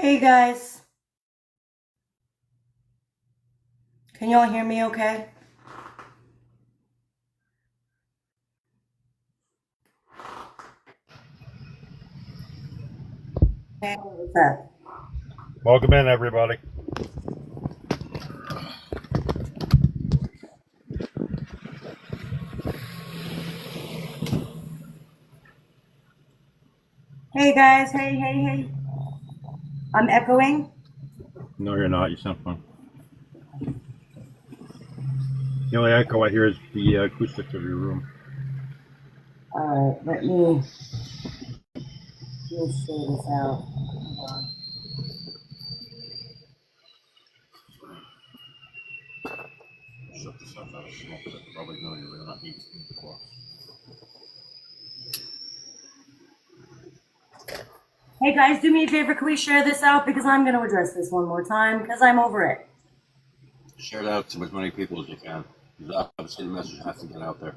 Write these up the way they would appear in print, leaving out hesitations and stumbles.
Hey guys, can y'all hear me okay? Hey, what's up? Welcome in, everybody. Hey guys, hey. I'm echoing. No, you're not. You sound fine. The only echo I hear is the acoustics of your room. Alright, let me share this out. Hold on. Shut the stuff out of smoke. I probably know you're not eating close. Hey guys, do me a favor, can we share this out? Because I'm going to address this one more time because I'm over it. Share it out to as many people as you can. Obviously, the message has to get out there.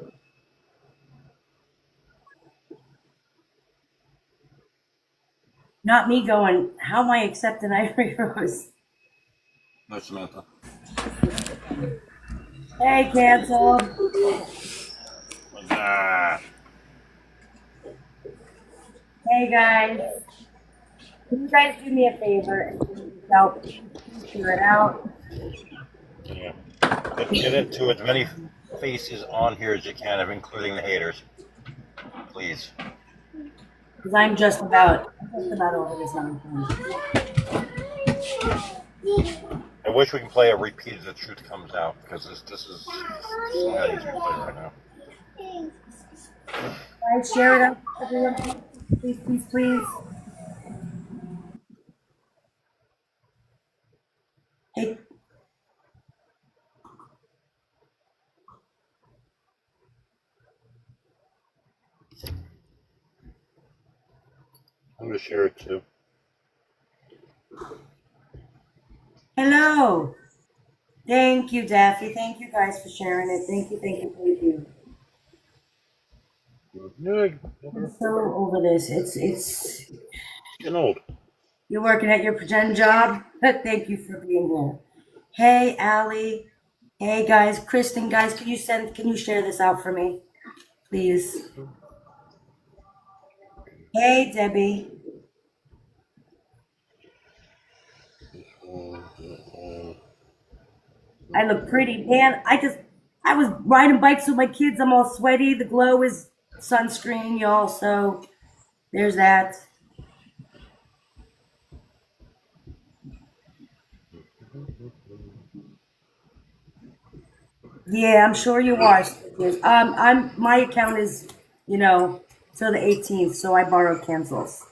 Not me going, how am I accepting Ivory Rose? No, Samantha. Hey, canceled. Hey guys, can you guys do me a favor and share it out? Yeah. Get into as many faces on here as you can, including the haters. Please. Because I'm just about over this nonsense. I wish we can play a repeat of The Truth Comes Out, because this is song I usually play right now. Guys, share it out, everyone. Please. Hey, I'm going to share it too. hello. Thank you, Daffy. Thank you guys for sharing it. Thank you. I'm so over this. It's Getting old. you're working at your pretend job. Thank you for being here. Hey, Allie. Hey, guys. Kristen, guys, can you share this out for me, please? Hey, Debbie. I look pretty, man. I was riding bikes with my kids. I'm all sweaty. The glow is sunscreen, y'all. So there's that. Yeah, I'm sure you are. My account is, till the 18th, so I borrowed cancels.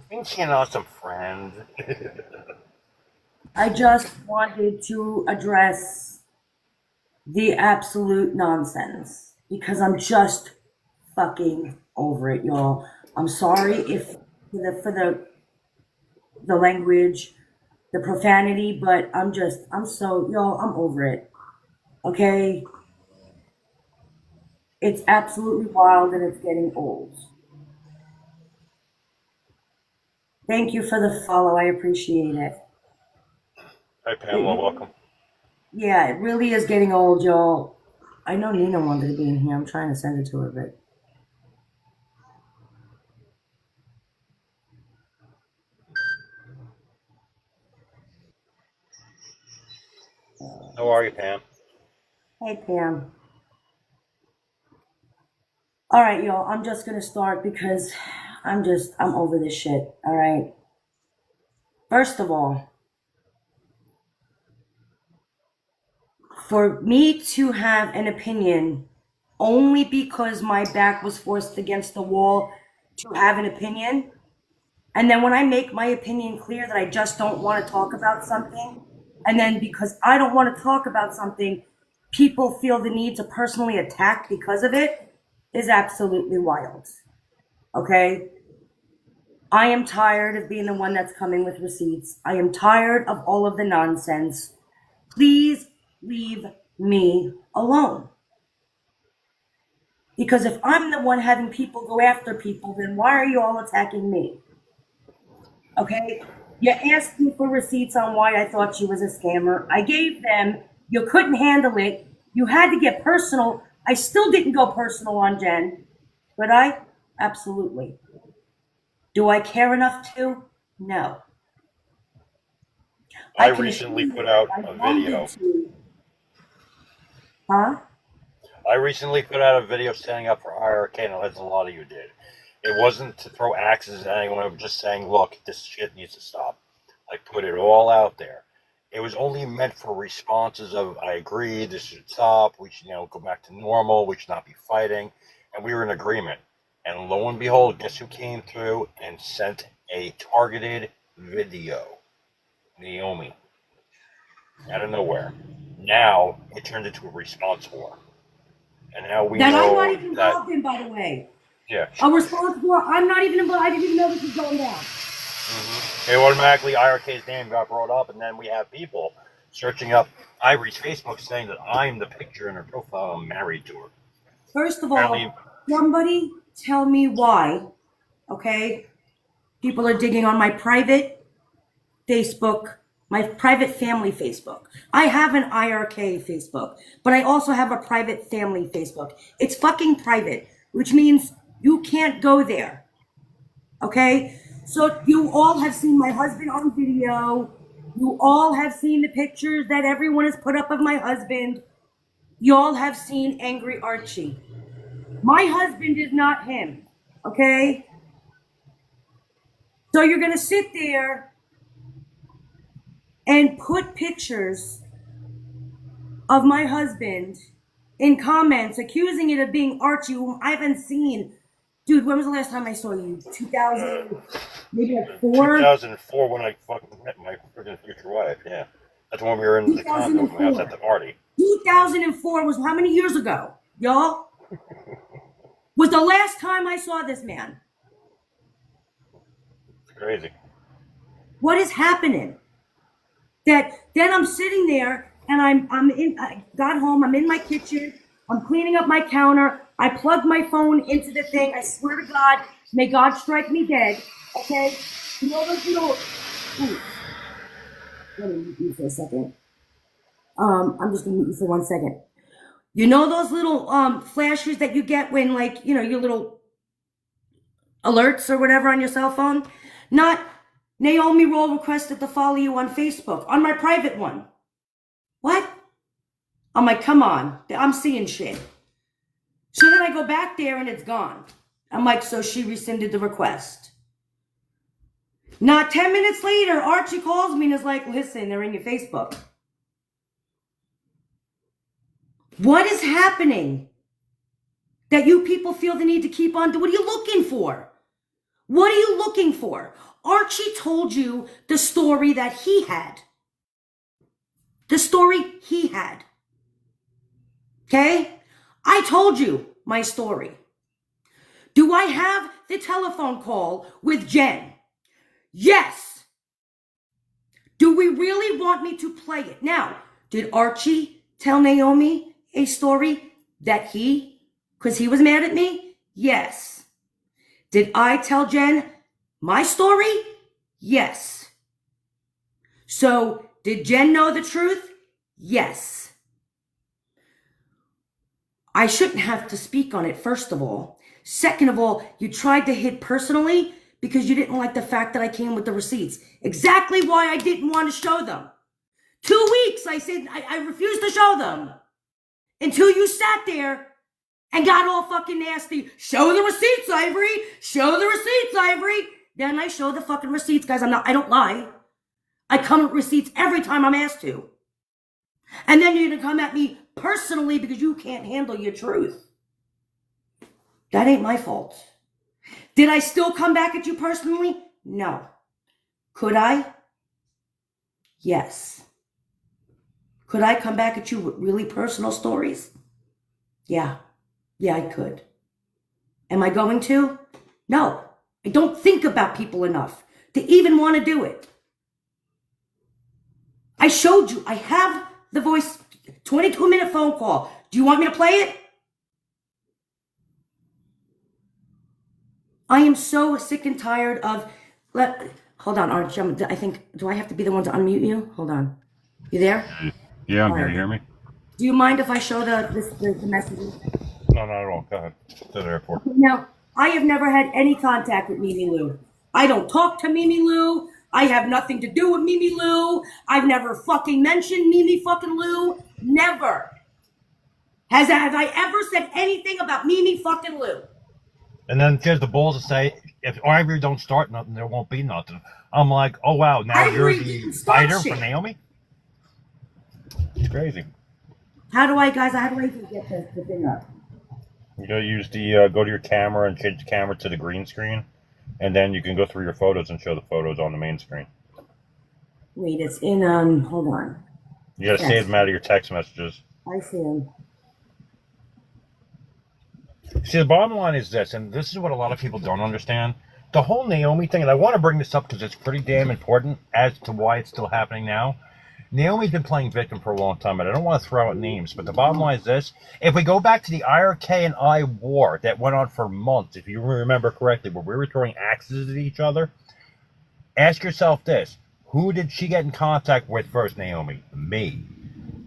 Think you know some friends. I just wanted to address the absolute nonsense because I'm just fucking over it, y'all. I'm sorry if for the language, the profanity, but I'm over it. Okay? It's absolutely wild and it's getting old. Thank you for the follow. I appreciate it. Hi, Pamela. Welcome. Yeah, it really is getting old, y'all. I know Nina wanted to be in here. I'm trying to send it to her, but How are you, Pam? hey, Pam. All right, y'all. I'm just gonna start because I'm over this shit. All right. First of all, for me to have an opinion only because my back was forced against the wall to have an opinion, and then when I make my opinion clear that I just don't want to talk about something, and then because I don't want to talk about something, people feel the need to personally attack because of it, is absolutely wild. Okay? I am tired of being the one that's coming with receipts. I am tired of all of the nonsense. Please leave me alone. Because if I'm the one having people go after people, then why are you all attacking me? Okay? You asked me for receipts on why I thought she was a scammer. I gave them. You couldn't handle it. You had to get personal. I still didn't go personal on Jen. But I? Absolutely. Do I care enough to? No. I I can assure recently you put that if out I a wanted video. to. Huh? I recently put out a video standing up for IRK, and as a lot of you did. It wasn't to throw axes at anyone. I'm just saying, look, this shit needs to stop. I put it all out there. It was only meant for responses of, I agree, this should stop. We should, go back to normal. We should not be fighting. And we were in agreement. And lo and behold, guess who came through and sent a targeted video? Naomi. Out of nowhere. Now, it turned into a response war. And now we That I'm not know even that, involved in, by the way. yeah. A response for I'm not even involved. I didn't even know this was going down. It automatically, IRK's name got brought up, and then we have people searching up Ivory's Facebook saying that I'm the picture in her profile. I'm married to her. First of Apparently, all, somebody tell me why, okay? People are digging on my private Facebook, my private family Facebook. I have an IRK Facebook, but I also have a private family Facebook. It's fucking private, which means you can't go there, okay? So you all have seen my husband on video. You all have seen the pictures that everyone has put up of my husband. You all have seen Angry Archie. My husband is not him, okay? So you're going to sit there and put pictures of my husband in comments accusing it of being Archie, whom I haven't seen. Dude, when was the last time I saw you? 2000, maybe like 4? 2004 when I fucking met my freaking future wife. Yeah, that's when we were in the condo at my house at the party. 2004 was how many years ago, y'all? Was the last time I saw this man. It's crazy. What is happening? That then I'm sitting there and I got home, I'm in my kitchen, I'm cleaning up my counter, I plugged my phone into the thing. I swear to God, may God strike me dead. Okay? You know those little let me mute you for a second. I'm just gonna mute you for 1 second. You know those little flashes that you get when, like, your little alerts or whatever on your cell phone? Not Naomi Roll requested to follow you on Facebook, on my private one. What? I'm like, come on, I'm seeing shit. So then I go back there and it's gone. I'm like, so she rescinded the request. Not 10 minutes later, Archie calls me and is like, listen, they're in your Facebook. What is happening that you people feel the need to keep on? What are you looking for? What are you looking for? Archie told you the story that he had. The story he had. Okay? I told you my story. Do I have the telephone call with Jenn? Yes. Do we really want me to play it? Now, did Archie tell Naomi a story that because he was mad at me? Yes. Did I tell Jenn my story? Yes. So, did Jenn know the truth? Yes. I shouldn't have to speak on it, first of all. Second of all, you tried to hit personally because you didn't like the fact that I came with the receipts. Exactly why I didn't want to show them. 2 weeks, I said I refused to show them. Until you sat there and got all fucking nasty. Show the receipts, Ivory. Show the receipts, Ivory. Then I show the fucking receipts, guys. I don't lie. I come with receipts every time I'm asked to. And then you're going to come at me personally because you can't handle your truth. That ain't my fault. Did I still come back at you personally? No. Could I? Yes. Could I come back at you with really personal stories? Yeah. Yeah, I could. Am I going to? No. I don't think about people enough to even want to do it. I showed you. I have the voice 22-minute phone call. Do you want me to play it? I am so sick and tired of. Hold on, Archie. I think. Do I have to be the one to unmute you? Hold on. You there? Yeah, I'm All here. right. You hear me? Do you mind if I show the messages? No, not at all. Go ahead. To the airport. Now, I have never had any contact with Mimi Lou. I don't talk to Mimi Lou. I have nothing to do with Mimi Lou. I've never fucking mentioned Mimi fucking Lou. Never. Have I ever said anything about Mimi fucking Lou? And then she has the balls to say, if Ivory don't start nothing, there won't be nothing. I'm like, oh wow, now Ivory you're the didn't start fighter shit. for Naomi? It's crazy. How do I even get the thing up? You gotta use the go to your camera and change the camera to the green screen, and then you can go through your photos and show the photos on the main screen. Wait, it's in hold on. You gotta save them out of your text messages. I see them. See, the bottom line is this, and this is what a lot of people don't understand. The whole Naomi thing, and I want to bring this up because it's pretty damn important as to why it's still happening now. Naomi's been playing victim for a long time, and I don't want to throw out names, but the bottom line is this. If we go back to the IRK and I war that went on for months, if you remember correctly, where we were throwing axes at each other, ask yourself this. Who did she get in contact with first, Naomi? Me.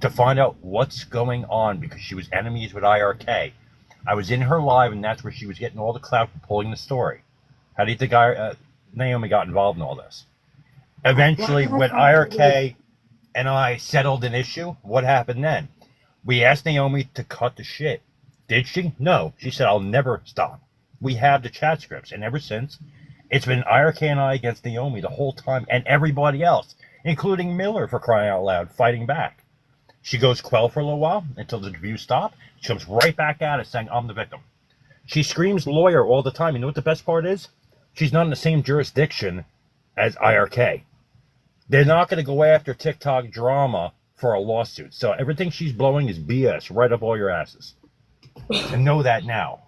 To find out what's going on because she was enemies with IRK. I was in her live, and that's where she was getting all the clout for pulling the story. How do you think Naomi got involved in all this? Eventually, when IRK and I settled an issue, what happened then? We asked Naomi to cut the shit. Did she? No. She said, I'll never stop. We have the chat scripts, and ever since, it's been IRK and I against Naomi the whole time, and everybody else, including Miller, for crying out loud, fighting back. She goes quell for a little while until the reviews stop. She comes right back at us saying, I'm the victim. She screams lawyer all the time. You know what the best part is? She's not in the same jurisdiction as IRK. They're not going to go after TikTok drama for a lawsuit. So everything she's blowing is BS right up all your asses. And know that now.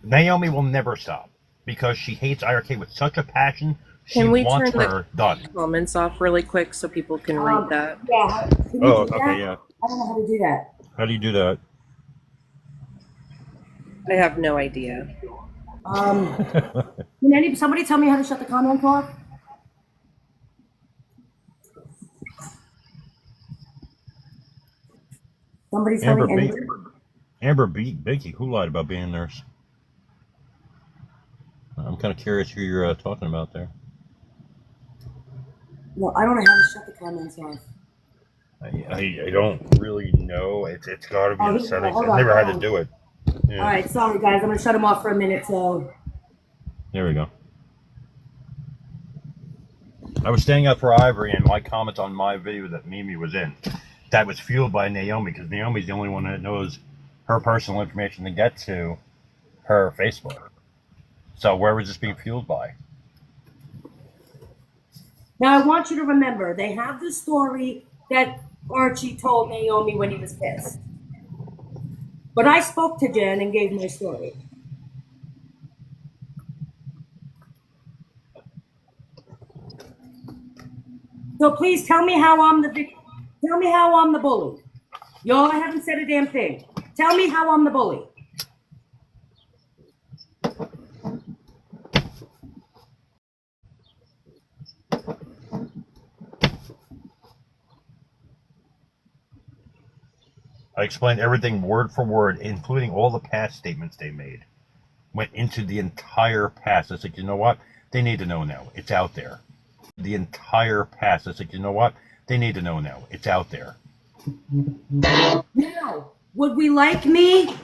Naomi will never stop because she hates IRK with such a passion. She wants her done. Comments off really quick so people can read that. Yeah. Oh, okay, yeah. I don't know how to do that. How do you do that? I have no idea. Can somebody tell me how to shut the comments off? Somebody tell me. Amber beat Binky. Who lied about being a nurse? I'm kind of curious who you're talking about there. Well, I don't know how to shut the comments off. I don't really know. It's got to be in the settings. Hold I've on, never had hold to do it. Yeah. All right, sorry guys, I'm gonna shut them off for a minute. So There we go. I was staying up for Ivory, and my comment on my video that Mimi was in, that was fueled by Naomi, because Naomi's the only one that knows her personal information to get to her Facebook. So where was this being fueled by? now I want you to remember they have the story that Archie told Naomi when he was pissed. But I spoke to Jen and gave my story. So please tell me how I'm the victim. Tell me how I'm the bully. Y'all, I haven't said a damn thing. Tell me how I'm the bully. I explained everything word for word, including all the past statements they made. Went into the entire past. I said, you know what? They need to know now. It's out there. The entire past. I said, you know what? They need to know now. It's out there. Now, would we like me?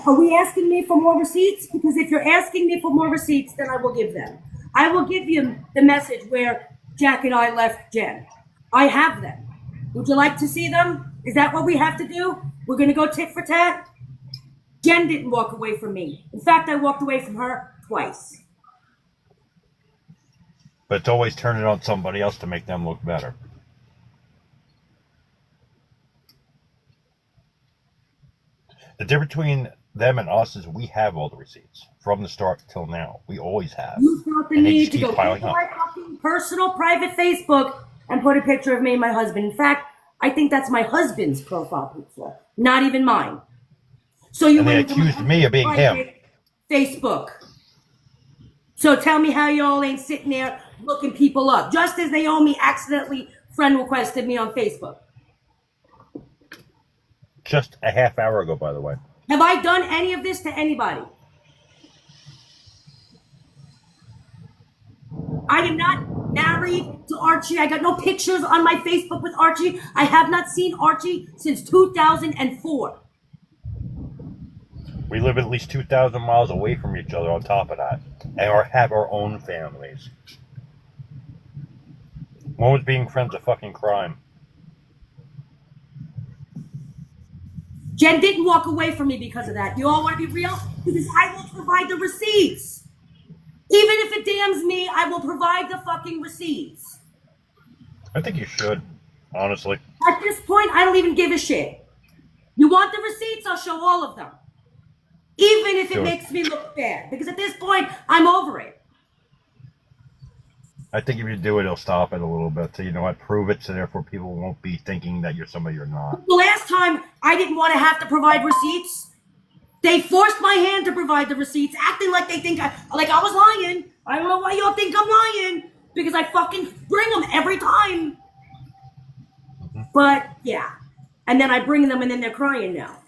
Are we asking me for more receipts? Because if you're asking me for more receipts, then I will give them. I will give you the message where Jack and I left Jen. I have them. Would you like to see them? Is that what we have to do? We're going to go tit for tat? Jen didn't walk away from me. In fact, I walked away from her twice. But it's always turning on somebody else to make them look better. The difference between them and us is we have all the receipts from the start till now. We always have. You felt the And they need just to keep go piling into up. my fucking personal private Facebook and put a picture of me and my husband. In fact, I think that's my husband's profile picture, not even mine. So you And they went into my accused me of being him. private Facebook. So tell me how y'all ain't sitting there looking people up. Just as Naomi accidentally friend requested me on Facebook. Just a half hour ago, by the way. Have I done any of this to anybody? I am not married to Archie. I got no pictures on my Facebook with Archie. I have not seen Archie since 2004. We live at least 2,000 miles away from each other on top of that. And have our own families. When was being friends a fucking crime? Jen didn't walk away from me because of that. You all want to be real? Because I will provide the receipts. Even if it damns me, I will provide the fucking receipts. I think you should, honestly. At this point, I don't even give a shit. You want the receipts? I'll show all of them. Even if it makes me look bad. Because at this point, I'm over it. I think if you do it, it'll stop it a little bit. So, you know what? Prove it, so therefore people won't be thinking that you're somebody you're not. The last time, I didn't want to have to provide receipts. They forced my hand to provide the receipts, acting like they think I was lying. I don't know why y'all think I'm lying. Because I fucking bring them every time. Mm-hmm. But, yeah. And then I bring them and then they're crying now.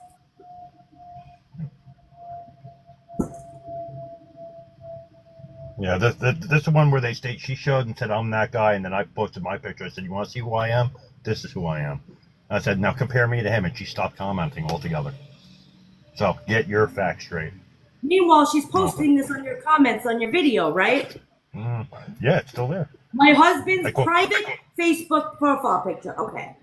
Yeah, this is the one where they state she showed and said, I'm that guy, and then I posted my picture. I said, you want to see who I am? This is who I am. And I said, now compare me to him, and she stopped commenting altogether. So, get your facts straight. Meanwhile, she's posting this on your comments on your video, right? Yeah, it's still there. My husband's private Facebook profile picture. Okay.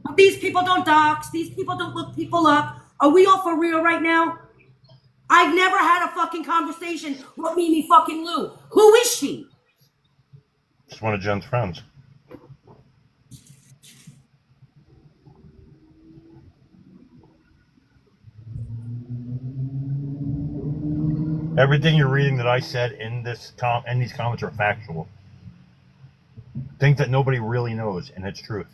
But these people don't dox. These people don't look people up. Are we all for real right now? I've never had a fucking conversation with Mimi fucking Lou. Who is she? Just one of Jen's friends. Everything you're reading that I said in these comments are factual. Things that nobody really knows, and it's truth.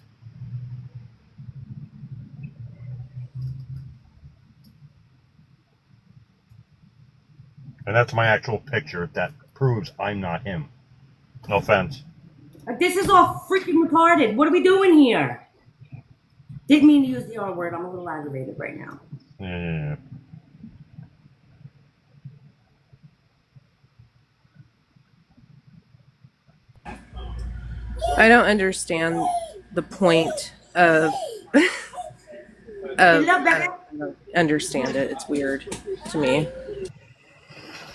And that's my actual picture that proves I'm not him. No offense. This is all freaking retarded. What are we doing here? Didn't mean to use the R word. I'm a little aggravated right now. Yeah. I don't understand the point of. I don't understand it. It's weird to me.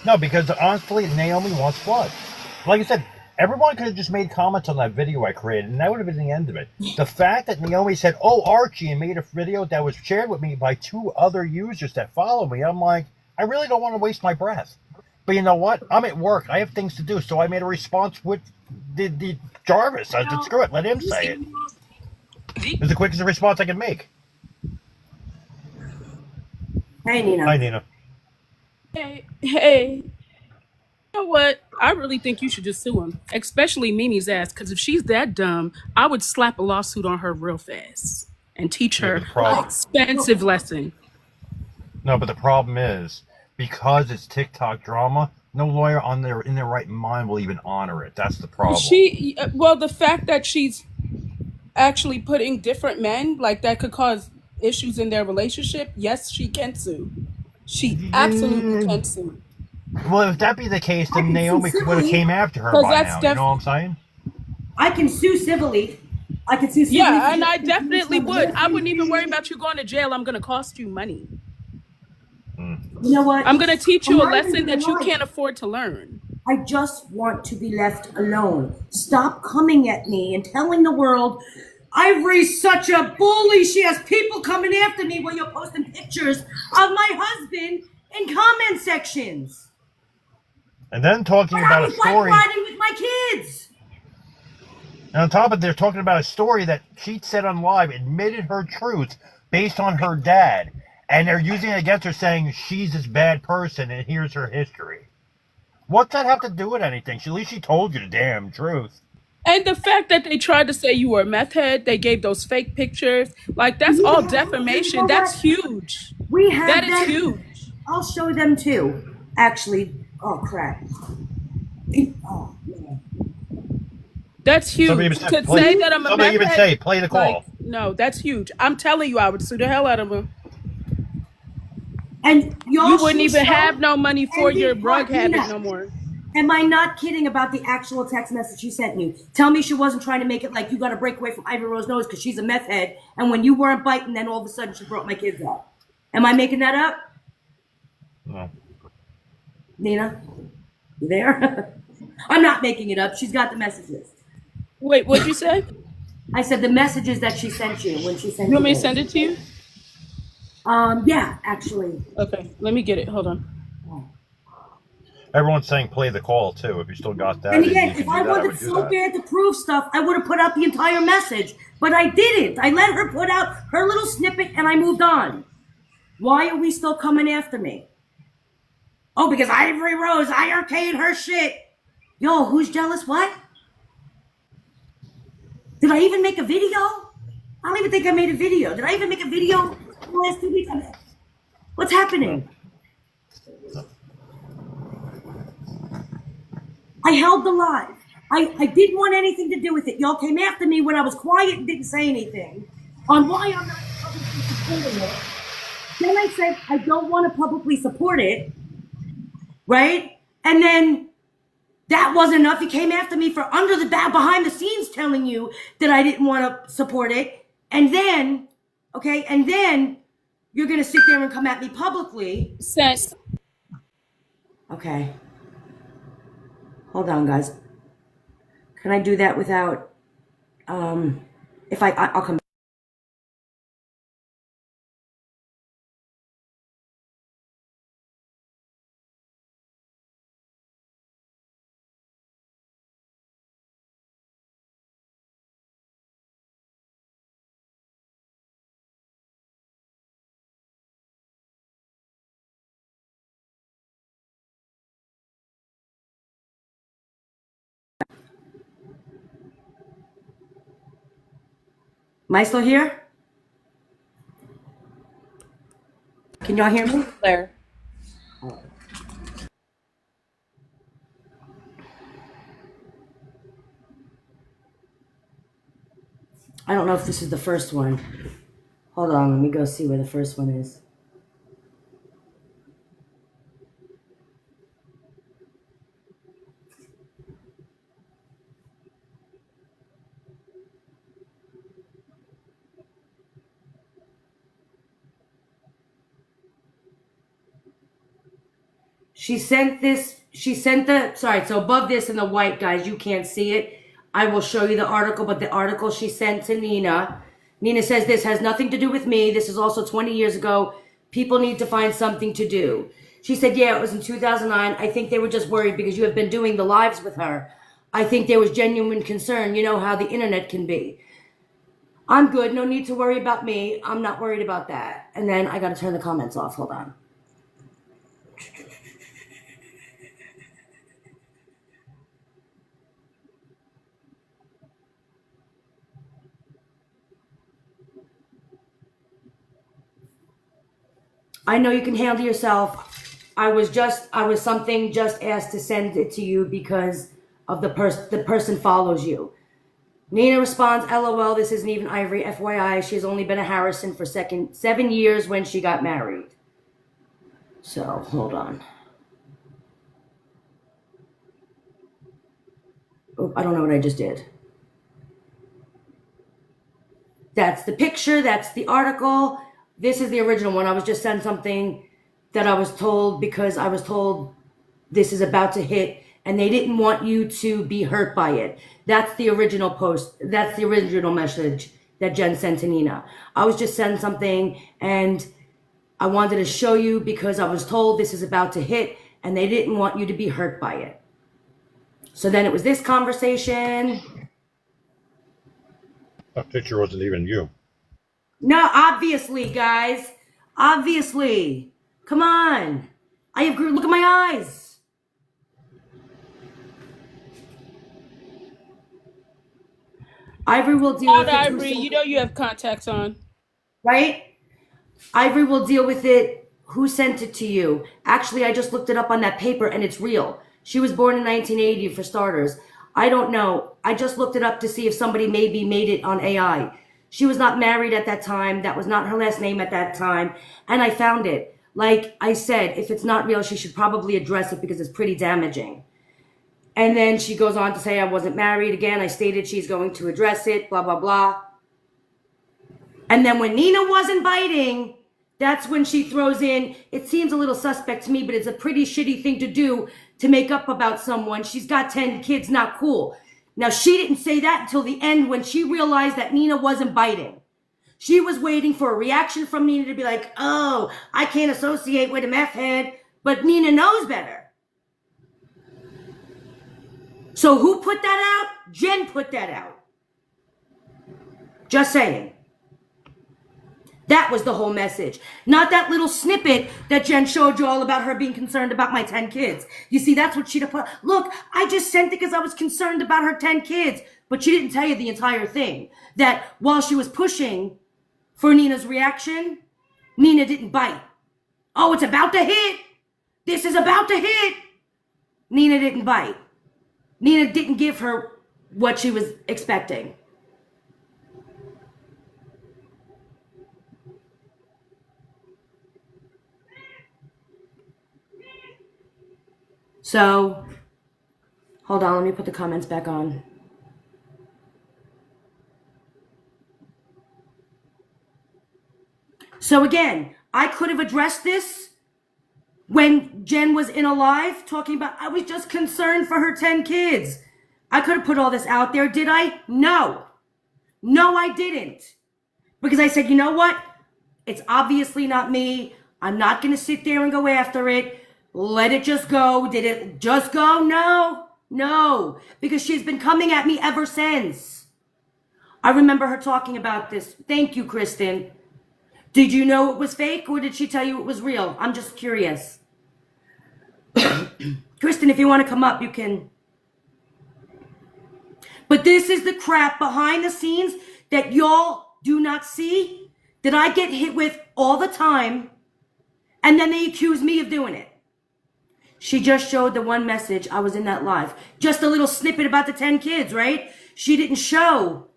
No, because honestly, Naomi wants blood. Like I said, everyone could have just made comments on that video I created, and that would have been the end of it. The fact that Naomi said, "Oh, Archie," and made a video that was shared with me by 2 other users that follow me, I'm like, I really don't want to waste my breath. But you know what? I'm at work. I have things to do, so I made a response with the Jarvis. I said, screw it, let him say it. It was the quickest response I could make. Hey, Nina. Hi, Nina. Hey, you know what? I really think you should just sue him, especially Mimi's ass, because if she's that dumb, I would slap a lawsuit on her real fast and teach her an expensive lesson. No, but the problem is, because it's TikTok drama, no lawyer in their right mind will even honor it. That's the problem. The fact that she's actually putting different men, like that could cause issues in their relationship, yes, she can sue. She absolutely can sue. Well, if that be the case, then Naomi would have came after her by now. You know what I'm saying? I can sue civilly. Yeah, and I definitely would. I wouldn't even worry about you going to jail. I'm going to cost you money. You know what? I'm going to teach you a lesson that you can't afford to learn. I just want to be left alone. Stop coming at me and telling the world, Ivory's such a bully. She has people coming after me when you're posting pictures of my husband in comment sections. And then talking about a story. Like riding with my kids. And on top of it, they're talking about a story that she said on live, admitted her truth based on her dad. And they're using it against her, saying she's this bad person and here's her history. What's that have to do with anything? At least she told you the damn truth. And the fact that they tried to say you were a meth head, they gave those fake pictures, like that's You all know defamation. That's what? huge. We That have is that. huge. I'll show them too. Actually, oh crap. Oh, man. That's Somebody huge. even said To say that I'm a somebody meth even head, say play the like, call. no, that's huge. I'm telling you, I would sue the hell out of him. And y'all You wouldn't should even show have no money for and your be drug part, habit Nina. no more. Am I not kidding about the actual text message she sent you? Tell me she wasn't trying to make it like you got to break away from Ivory Rose nose because she's a meth head, and when you weren't biting, then all of a sudden she brought my kids up. Am I making that up? No. Nina, you there? I'm not making it up. She's got the messages. Wait, what'd you say? I said the messages that she sent you when she sent You you want me to those. send it to you? Yeah, actually. Okay, let me get it. Hold on. Everyone's saying play the call too. If you still got that, And and again, you can if do I that, I wanted would do so that. bad to prove stuff, I would have put out the entire message. But I didn't. I let her put out her little snippet and I moved on. Why are we still coming after me? Oh, because Ivory Rose, IRK her shit. Yo, who's jealous? What? Did I even make a video? I don't even think I made a video. Did I even make a video in the last 2 weeks? What's happening? I held the live. I didn't want anything to do with it. Y'all came after me when I was quiet and didn't say anything on why I'm not publicly supporting it. Then I said I don't want to publicly support it, right? And then that wasn't enough. You came after me for under the behind the scenes telling you that I didn't want to support it. And then, okay, and then you're going to sit there and come at me publicly. Sent. Okay. Hold on, guys. Can I do that without, if I'll come back. Am I still here? Can y'all hear me? There. I don't know if this is the first one. Hold on, let me go see where the first one is. She sent sorry, so above this in the white, guys, you can't see it. I will show you the article, but the article she sent to Nina. Nina says, this has nothing to do with me. This is also 20 years ago. People need to find something to do. She said, yeah, it was in 2009. I think they were just worried because you have been doing the lives with her. I think there was genuine concern. You know how the internet can be. I'm good. No need to worry about me. I'm not worried about that. And then I got to turn the comments off. Hold on. I know you can handle yourself. I was something just asked to send it to you because of the person follows you. Nina responds, LOL, this isn't even Ivory. FYI, she's only been a Harrison for 7 years when she got married. So, hold on. Oh, I don't know what I just did. That's the picture. That's the article. This is the original one. I was just sent something that I was told because I was told this is about to hit and they didn't want you to be hurt by it. That's the original post. That's the original message that Jen sent to Nina. I was just sent something and I wanted to show you because I was told this is about to hit and they didn't want you to be hurt by it. So then it was this conversation. That picture wasn't even you. No, obviously, guys. Obviously. Come on. I agree. Look at my eyes. Ivory will deal Out with it. Ivory, you know you have contacts on. Right? Ivory will deal with it. Who sent it to you? Actually, I just looked it up on that paper and it's real. She was born in 1980 for starters. I don't know. I just looked it up to see if somebody maybe made it on AI. She was not married at that time. That was not her last name at that time. And I found it. Like I said, if it's not real, she should probably address it because it's pretty damaging. And then she goes on to say, I wasn't married. Again, I stated she's going to address it, blah, blah, blah. And then when Nina wasn't biting, that's when she throws in, it seems a little suspect to me, but it's a pretty shitty thing to do to make up about someone. She's got 10 kids, not cool. Now, she didn't say that until the end when she realized that Nina wasn't biting. She was waiting for a reaction from Nina to be like, oh, I can't associate with a meth head, but Nina knows better. So who put that out? Jen put that out. Just saying. That was the whole message. Not that little snippet that Jen showed you all about her being concerned about my 10 kids. You see, that's what she'd have put. Look, I just sent it because I was concerned about her 10 kids. But she didn't tell you the entire thing. That while she was pushing for Nina's reaction, Nina didn't bite. Oh, it's about to hit. This is about to hit. Nina didn't bite. Nina didn't give her what she was expecting. So, hold on, let me put the comments back on. So again, I could have addressed this when Jen was in alive, talking about, I was just concerned for her 10 kids. I could have put all this out there, did I? No. No, I didn't. Because I said, you know what? It's obviously not me. I'm not going to sit there and go after it. Let it just go. Did it just go? No. No. Because she's been coming at me ever since. I remember her talking about this. Thank you, Kristen. Did you know it was fake or did she tell you it was real? I'm just curious. Kristen, if you want to come up, you can. But this is the crap behind the scenes that y'all do not see, that I get hit with all the time, and then they accuse me of doing it. She just showed the one message. I was in that live. Just a little snippet about the 10 kids, right? She didn't show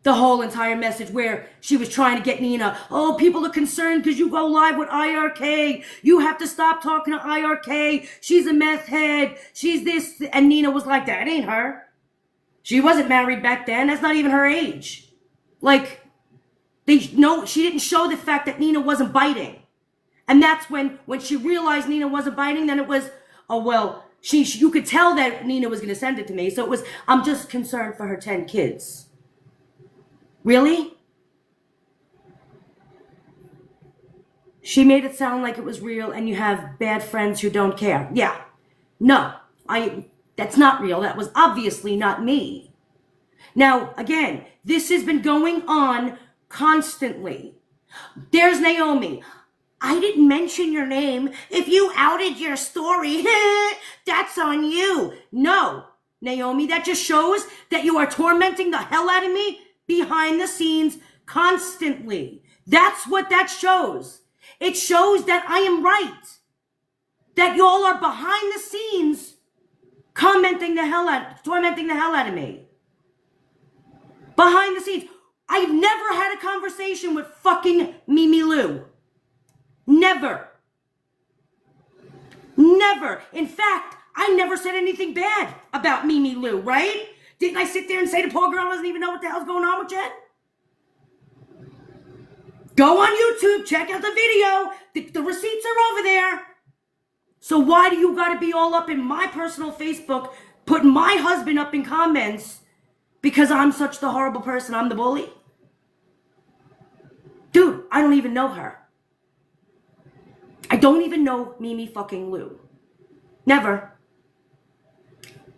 the whole entire message where she was trying to get Nina. Oh, people are concerned because you go live with IRK. You have to stop talking to IRK. She's a meth head. She's this. And Nina was like, that ain't her. She wasn't married back then. That's not even her age. Like, she didn't show the fact that Nina wasn't biting. And that's when she realized Nina wasn't biting, then it was, oh, well, you could tell that Nina was going to send it to me. So it was, I'm just concerned for her 10 kids. Really? She made it sound like it was real and you have bad friends who don't care. Yeah. No, that's not real. That was obviously not me. Now, again, this has been going on constantly. There's Naomi. I didn't mention your name. If you outed your story, that's on you. No, Naomi, that just shows that you are tormenting the hell out of me behind the scenes constantly. That's what that shows. It shows that I am right. That y'all are behind the scenes tormenting the hell out of me. Behind the scenes. I've never had a conversation with fucking Mimi Lou. Never. Never. In fact, I never said anything bad about Mimi Lou, right? Didn't I sit there and say the poor girl doesn't even know what the hell's going on with Jen? Go on YouTube, check out the video. The receipts are over there. So why do you gotta be all up in my personal Facebook, putting my husband up in comments because I'm such the horrible person, I'm the bully? Dude, I don't even know her. I don't even know Mimi fucking Lou. Never.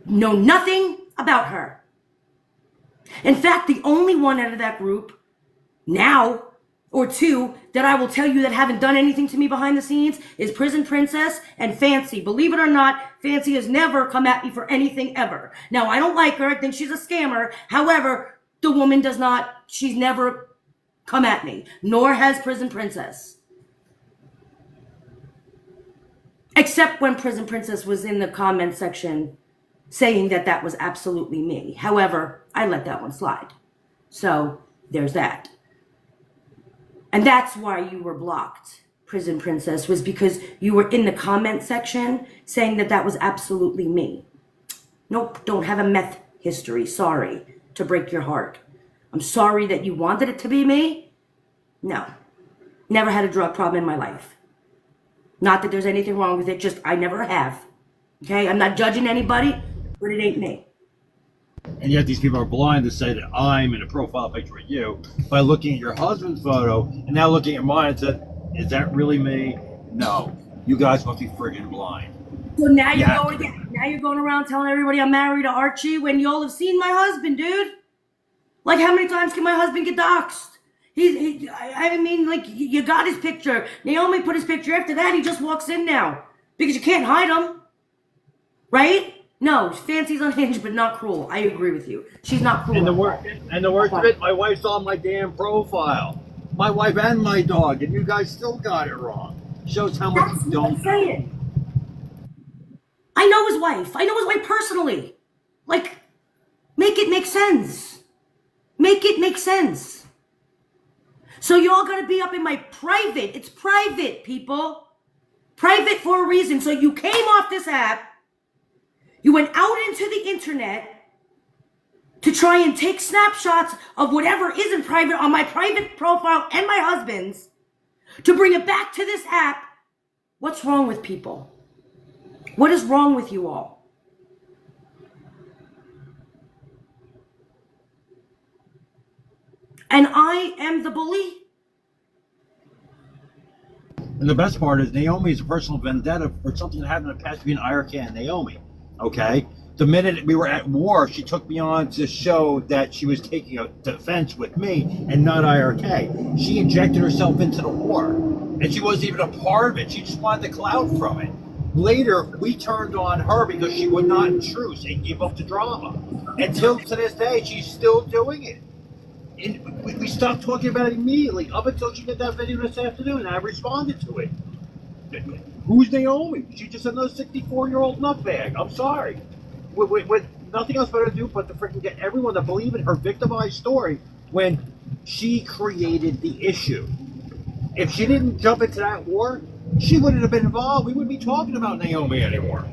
Know nothing about her. In fact, the only one out of that group, now, or two, that I will tell you that haven't done anything to me behind the scenes is Prison Princess and Fancy. Believe it or not, Fancy has never come at me for anything ever. Now, I don't like her. I think she's a scammer. However, the woman does not, she's never come at me, nor has Prison Princess. Except when Prison Princess was in the comment section saying that that was absolutely me. However, I let that one slide. So there's that. And that's why you were blocked, Prison Princess, was because you were in the comment section saying that that was absolutely me. Nope, don't have a meth history. Sorry to break your heart. I'm sorry that you wanted it to be me. No, never had a drug problem in my life. Not that there's anything wrong with it, just I never have. Okay, I'm not judging anybody, but it ain't me. And yet these people are blind to say that I'm in a profile picture with you by looking at your husband's photo and now looking at mine and said, is that really me? No, you guys must be friggin' blind. So now you're going around telling everybody I'm married to Archie when y'all have seen my husband, dude. Like, how many times can my husband get doxxed? I mean, like, you got his picture. Naomi put his picture. After that, he just walks in now because you can't hide him, right? No, Fancy's unhinged, but not cruel. I agree with you. She's not cruel. And the worst of it, my wife saw my damn profile. My wife and my dog, and you guys still got it wrong. Shows how much you don't know. I know his wife. I know his wife personally. Like, make it make sense. Make it make sense. So y'all gotta be up in my private. It's private, people. Private for a reason. So you came off this app. You went out into the internet to try and take snapshots of whatever isn't private on my private profile and my husband's to bring it back to this app. What's wrong with people? What is wrong with you all? And I am the bully? And the best part is Naomi is a personal vendetta for something that happened in the past between Ivory and Naomi. Okay? The minute we were at war, she took me on to show that she was taking a defense with me and not IRK. She injected herself into the war. And she wasn't even a part of it. She just wanted the clout from it. Later, we turned on her because she would not intrude and give up the drama. Until to this day, she's still doing it. And we stopped talking about it immediately, up until she did that video this afternoon, and I responded to it. Who's Naomi? She's just another 64-year-old nutbag. I'm sorry. With nothing else better to do but to freaking get everyone to believe in her victimized story when she created the issue. If she didn't jump into that war, she wouldn't have been involved. We wouldn't be talking about Naomi anymore.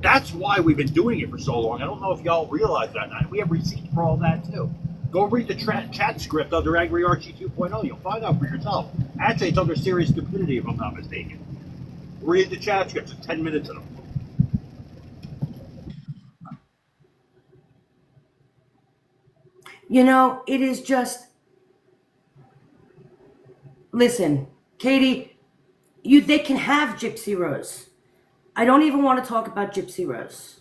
That's why we've been doing it for so long. I don't know if y'all realize that. We have receipts for all that, too. Go read the chat script under Angry Archie 2.0. You'll find out for yourself. Actually, it's under serious stupidity, if I'm not mistaken. Read the chat scripts. It's 10 minutes of them. You know, it is just... Listen, Katie, they can have Gypsy Rose. I don't even want to talk about Gypsy Rose.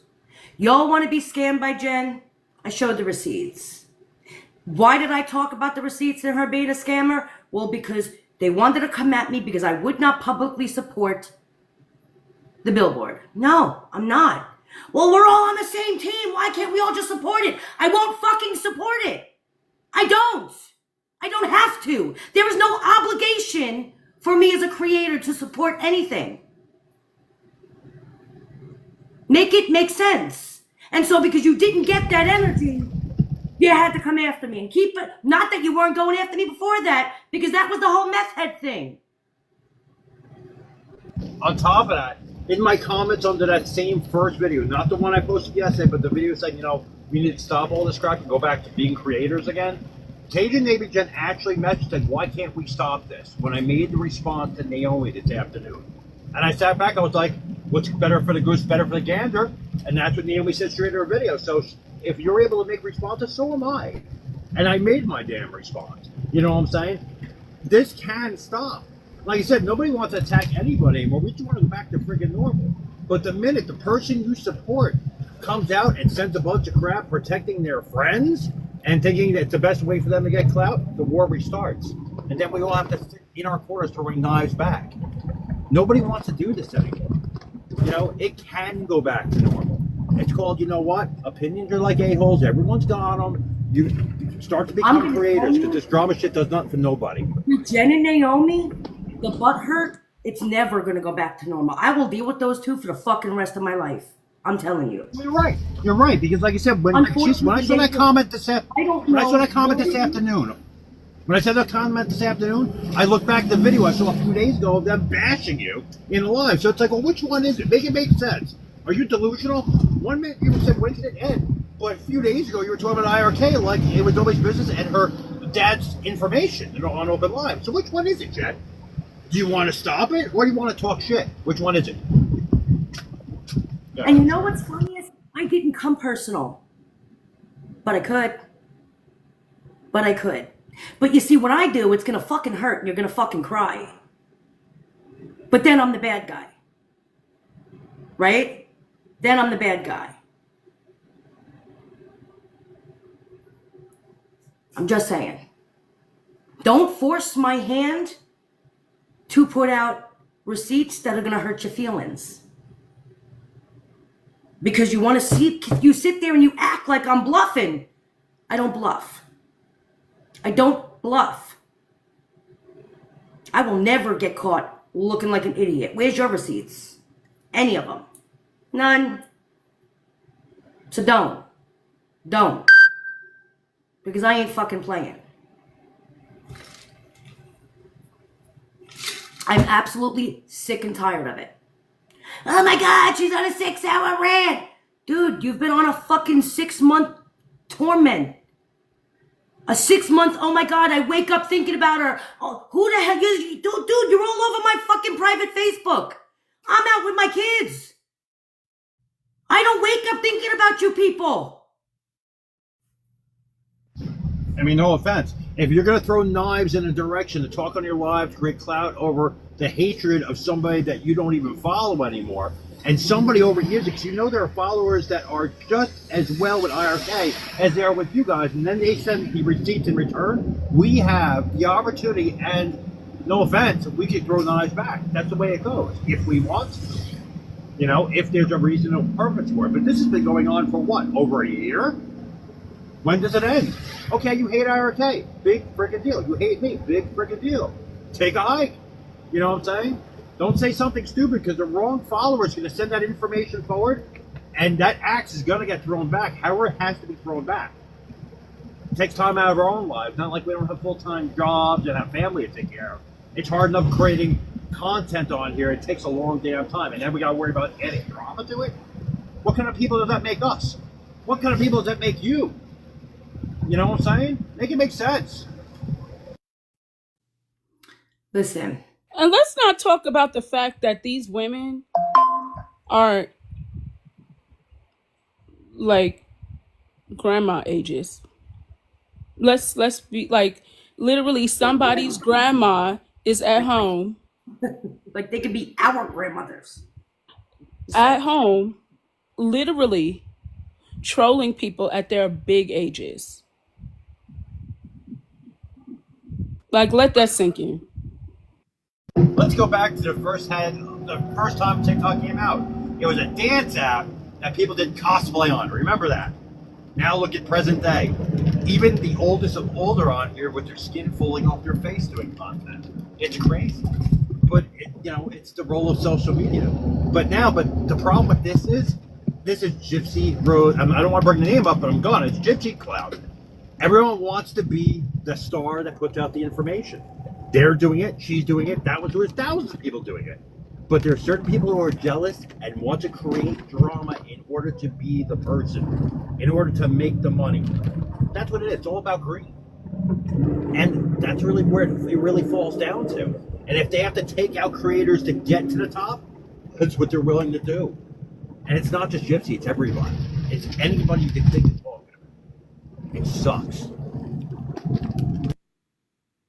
Y'all want to be scammed by Jen? I showed the receipts. Why did I talk about the receipts and her being a scammer? Well, because they wanted to come at me because I would not publicly support the billboard. No, I'm not. Well, we're all on the same team. Why can't we all just support it? I won't fucking support it. I don't. I don't have to. There is no obligation for me as a creator to support anything. Make it make sense. And so because you didn't get that energy, you had to come after me and keep it. Not that you weren't going after me before that, because that was the whole meth head thing. On top of that, in my comments under that same first video, not the one I posted yesterday, but the video saying, we need to stop all this crap and go back to being creators again. Naomi Jen actually messaged said, why can't we stop this? When I made the response to Naomi this afternoon. And I sat back, I was like, what's better for the goose, better for the gander? And that's what Naomi said straight in her video. So if you're able to make responses, so am I. And I made my damn response. You know what I'm saying? This can stop. Like I said, nobody wants to attack anybody anymore. We just want to go back to friggin' normal. But the minute the person you support comes out and sends a bunch of crap protecting their friends and thinking that it's the best way for them to get clout, the war restarts. And then we all have to sit in our corners throwing knives back. Nobody wants to do this anymore. It can go back to normal. It's called, you know what? Opinions are like a-holes. Everyone's got them. You start to I'm become gonna creators, tell you- because this drama shit does nothing for nobody. With Jen and Naomi, the butt hurt, it's never gonna go back to normal. I will deal with those two for the fucking rest of my life. I'm telling you. You're right. You're right, because like I said, when I saw that comment this afternoon, when I said that comment this afternoon, I looked back at the video I saw a few days ago of them bashing you in live. So it's like, well, which one is it? Make it make sense. Are you delusional? 1 minute you said, when did it end? But a few days ago you were talking about IRK like it was nobody's business and her dad's information on open live. So which one is it, Jen? Do you want to stop it or do you want to talk shit? Which one is it? And you know what's funny is I didn't come personal. But I could. But you see, what I do, it's gonna fucking hurt and you're gonna fucking cry. But then I'm the bad guy. Right? Then I'm the bad guy. I'm just saying. Don't force my hand to put out receipts that are gonna hurt your feelings. Because you want to see, you sit there and you act like I'm bluffing. I don't bluff. I don't bluff. I will never get caught looking like an idiot. Where's your receipts? Any of them? None. So don't. Don't. Because I ain't fucking playing. I'm absolutely sick and tired of it. Oh my God, she's on a 6-hour rant. Dude, you've been on a fucking 6-month torment. A 6-month, oh my God, I wake up thinking about her. Oh, who the hell is, dude, you're all over my fucking private Facebook. I'm out with my kids. I don't wake up thinking about you people. I mean, no offense. If you're going to throw knives in a direction to talk on your live to create clout over the hatred of somebody that you don't even follow anymore, and somebody overhears it, because you know there are followers that are just as well with IRK as they are with you guys, and then they send the receipts in return, we have the opportunity, and no offense, we could throw knives back. That's the way it goes, if we want to. You know, if there's a reasonable purpose for it. But this has been going on for what, over a year? When does it end? Okay, you hate IRK. Big freaking deal. You hate me. Big freaking deal. Take a hike. You know what I'm saying? Don't say something stupid, because the wrong follower is going to send that information forward, and that axe is going to get thrown back. However, it has to be thrown back. It takes time out of our own lives. Not like we don't have full-time jobs and have family to take care of. It's hard enough creating content on here. It takes a long damn time, and then we got to worry about adding drama to it. What kind of people does that make us? What kind of people does that make you? You know what I'm saying? Make it make sense. Listen. And let's not talk about the fact that these women are like grandma ages. Let's be like, literally somebody's grandma is at home. Like they could be our grandmothers. At home, literally trolling people at their big ages. Like, let that sink in. Let's go back to the first time TikTok came out. It was a dance app that people did cosplay on. Remember that? Now look at present day. Even the oldest of older on here with their skin falling off their face doing content. It's crazy. But, it's the role of social media. But the problem with this is Gypsy Rose. I don't want to bring the name up, but I'm gone. It's Gypsy Cloud. Everyone wants to be the star that puts out the information. They're doing it. She's doing it. There's thousands of people doing it. But there are certain people who are jealous and want to create drama in order to be the person, in order to make the money. That's what it is. It's all about greed. And that's really where it really falls down to. And if they have to take out creators to get to the top, that's what they're willing to do. And it's not just Gypsy, it's everybody. It's anybody you can think is talking about. It sucks.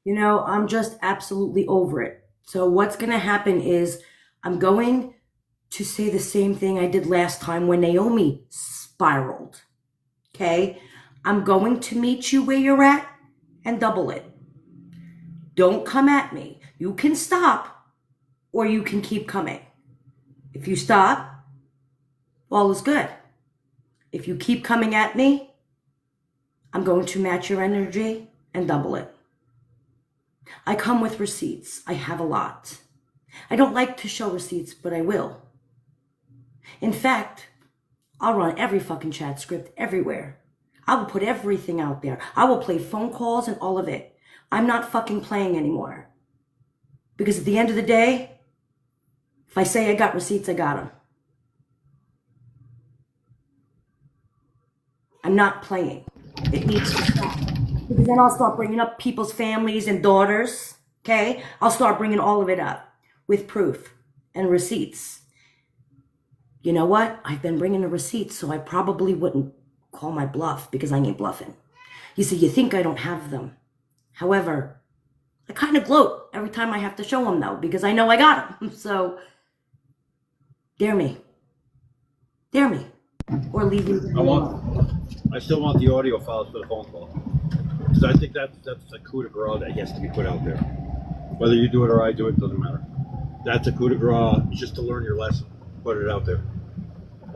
I'm just absolutely over it. So what's going to happen is I'm going to say the same thing I did last time when Naomi spiraled. Okay? I'm going to meet you where you're at and double it. Don't come at me. You can stop or you can keep coming. If you stop, all is good. If you keep coming at me, I'm going to match your energy and double it. I come with receipts. I have a lot. I don't like to show receipts, but I will. In fact, I'll run every fucking chat script everywhere. I will put everything out there. I will play phone calls and all of it. I'm not fucking playing anymore. Because at the end of the day, if I say I got receipts, I got them. I'm not playing. It needs to stop. Because then I'll start bringing up people's families and daughters, okay? I'll start bringing all of it up with proof and receipts. You know what? I've been bringing the receipts, so I probably wouldn't call my bluff because I ain't bluffing. You see, you think I don't have them. However, I kind of gloat every time I have to show them, though, because I know I got them. So, dare me. Dare me. Or leave me. I still want the audio files for the phone call. Because I think that's a coup de grace that has to be put out there. Whether you do it or I do it, doesn't matter. That's a coup de grace just to learn your lesson. Put it out there.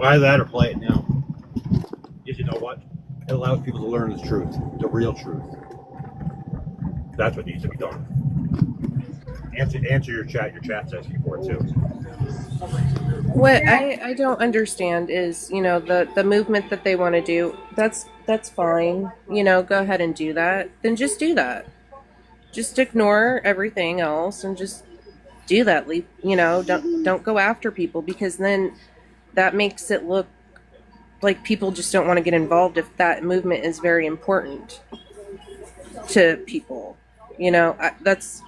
Either that or play it now. Because you know what? It allows people to learn the truth, the real truth. That's what needs to be done. Answer your chat. Your chat's asking for it too. What I don't understand is, you know, the movement that they want to do. That's fine. You know, go ahead and do that. Then just do that. Just ignore everything else and just do that. You know, don't go after people, because then that makes it look like people just don't want to get involved if that movement is very important to people. You know, that's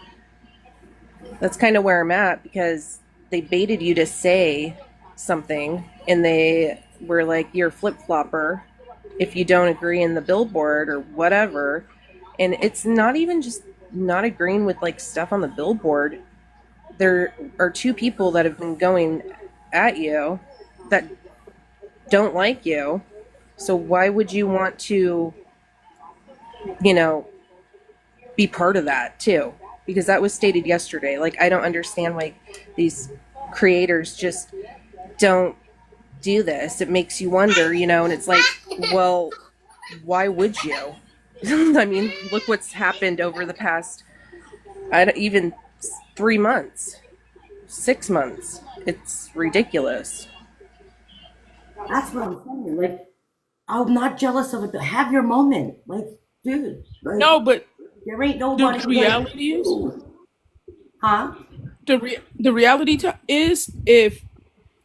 kind of where I'm at, because they baited you to say something and they were like, you're a flip-flopper if you don't agree in the billboard or whatever. And it's not even just not agreeing with like stuff on the billboard. There are two people that have been going at you that don't like you. So why would you want to, you know, be part of that too? Because that was stated yesterday. Like, I don't understand why these creators just don't do this. It makes you wonder, you know, and it's like, well, why would you? I mean, look what's happened over the past, even 3 months, 6 months. It's ridiculous. That's what I'm saying. Like, I'm not jealous of it. But have your moment. Like, dude. Like, No, but there ain't the nobody. reality is, Huh? the reality is, if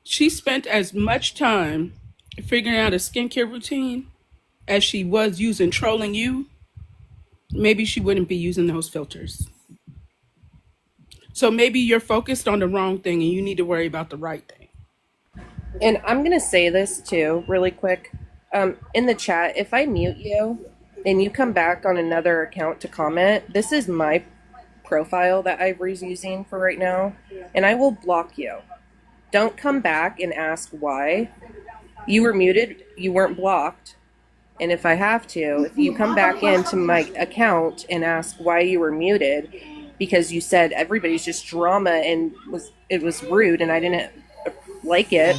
she spent as much time figuring out a skincare routine as she was using trolling you, maybe she wouldn't be using those filters. So maybe you're focused on the wrong thing and you need to worry about the right thing. And I'm going to say this too, really quick. In the chat, if I mute you and you come back on another account to comment, this is my profile that Ivory's using for right now, and I will block you. Don't come back and ask why. You were muted, you weren't blocked. And if I have to, if you come back into my account and ask why you were muted, because you said everybody's just drama and it was rude and I didn't like it,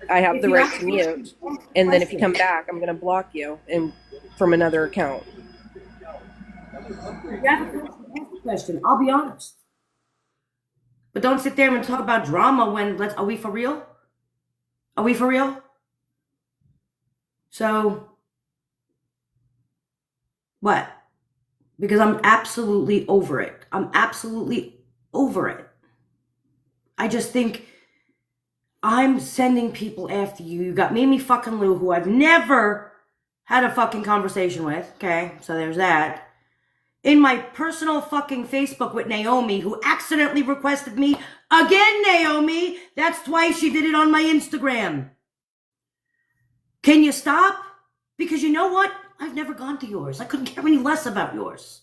I have the right to mute. And then if you come back, I'm going to block you from another account. You have a question. I'll be honest. But don't sit there and talk about drama when are we for real? Are we for real? So what? Because I'm absolutely over it. I'm absolutely over it. I just think I'm sending people after you. You got Mimi fucking Lou, who I've never had a fucking conversation with. Okay, so there's that. In my personal fucking Facebook with Naomi, who accidentally requested me again, Naomi. That's twice she did it on my Instagram. Can you stop? Because you know what? I've never gone to yours. I couldn't care any less about yours.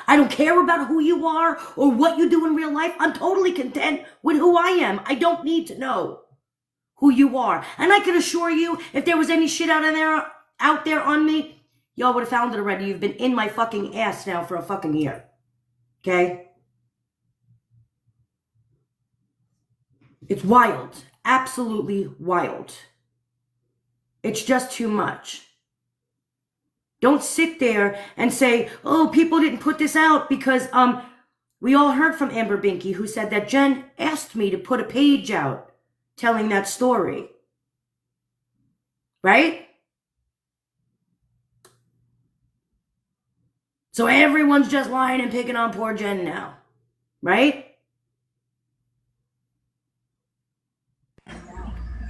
I don't care about who you are or what you do in real life. I'm totally content with who I am. I don't need to know who you are. And I can assure you, if there was any shit out there on me, y'all would have found it already. You've been in my fucking ass now for a fucking year. Okay? It's wild. Absolutely wild. It's just too much. Don't sit there and say, oh, people didn't put this out because we all heard from Amber Binky, who said that Jen asked me to put a page out telling that story. Right? So everyone's just lying and picking on poor Jen now. Right?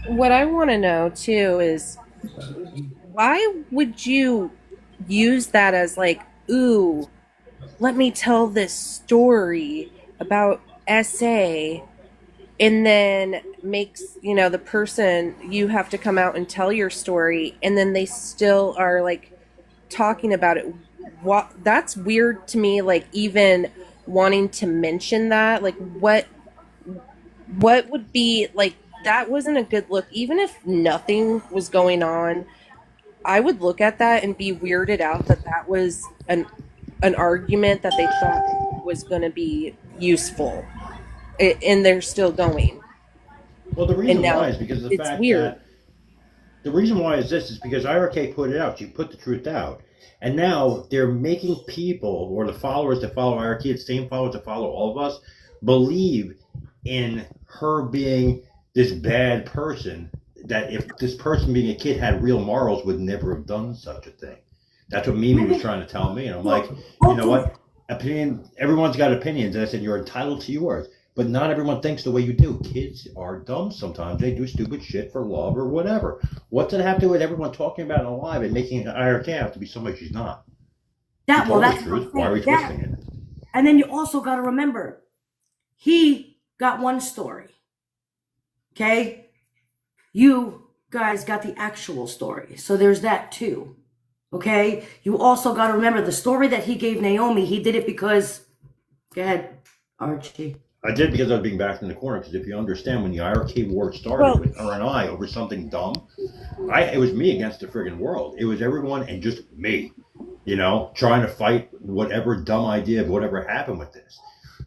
What I want to know too is why would you use that as like, ooh, let me tell this story about SA, and then makes, you know, the person, you have to come out and tell your story, and then they still are like talking about it. What, that's weird to me, like even wanting to mention that. Like what would be like, that wasn't a good look. Even if nothing was going on, I would look at that and be weirded out that that was an argument that they thought was going to be useful, and they're still going. Well, the reason why is because of the it's fact weird. that the reason why is this is because IRK put it out. She put the truth out. And now they're making people, or the followers that follow IRK, the same followers that follow all of us, believe in her being this bad person, that if this person being a kid had real morals would never have done such a thing. That's what Mimi was trying to tell me. And I'm like, you know what? Opinion, everyone's got opinions. And I said, you're entitled to yours. But not everyone thinks the way you do. Kids are dumb sometimes. They do stupid shit for love or whatever. What does it have to do with everyone talking about it live and making IRK have to be somebody she's not? That's the truth. Why are we twisting it? And then you also got to remember, he got one story. Okay? You guys got the actual story. So there's that too. Okay? You also got to remember the story that he gave Naomi, he did it because, go ahead, Archie. I did because I was being backed in the corner. Because if you understand, when the IRK war started with her and I over something dumb, it was me against the friggin' world. It was everyone and just me, you know, trying to fight whatever dumb idea of whatever happened with this.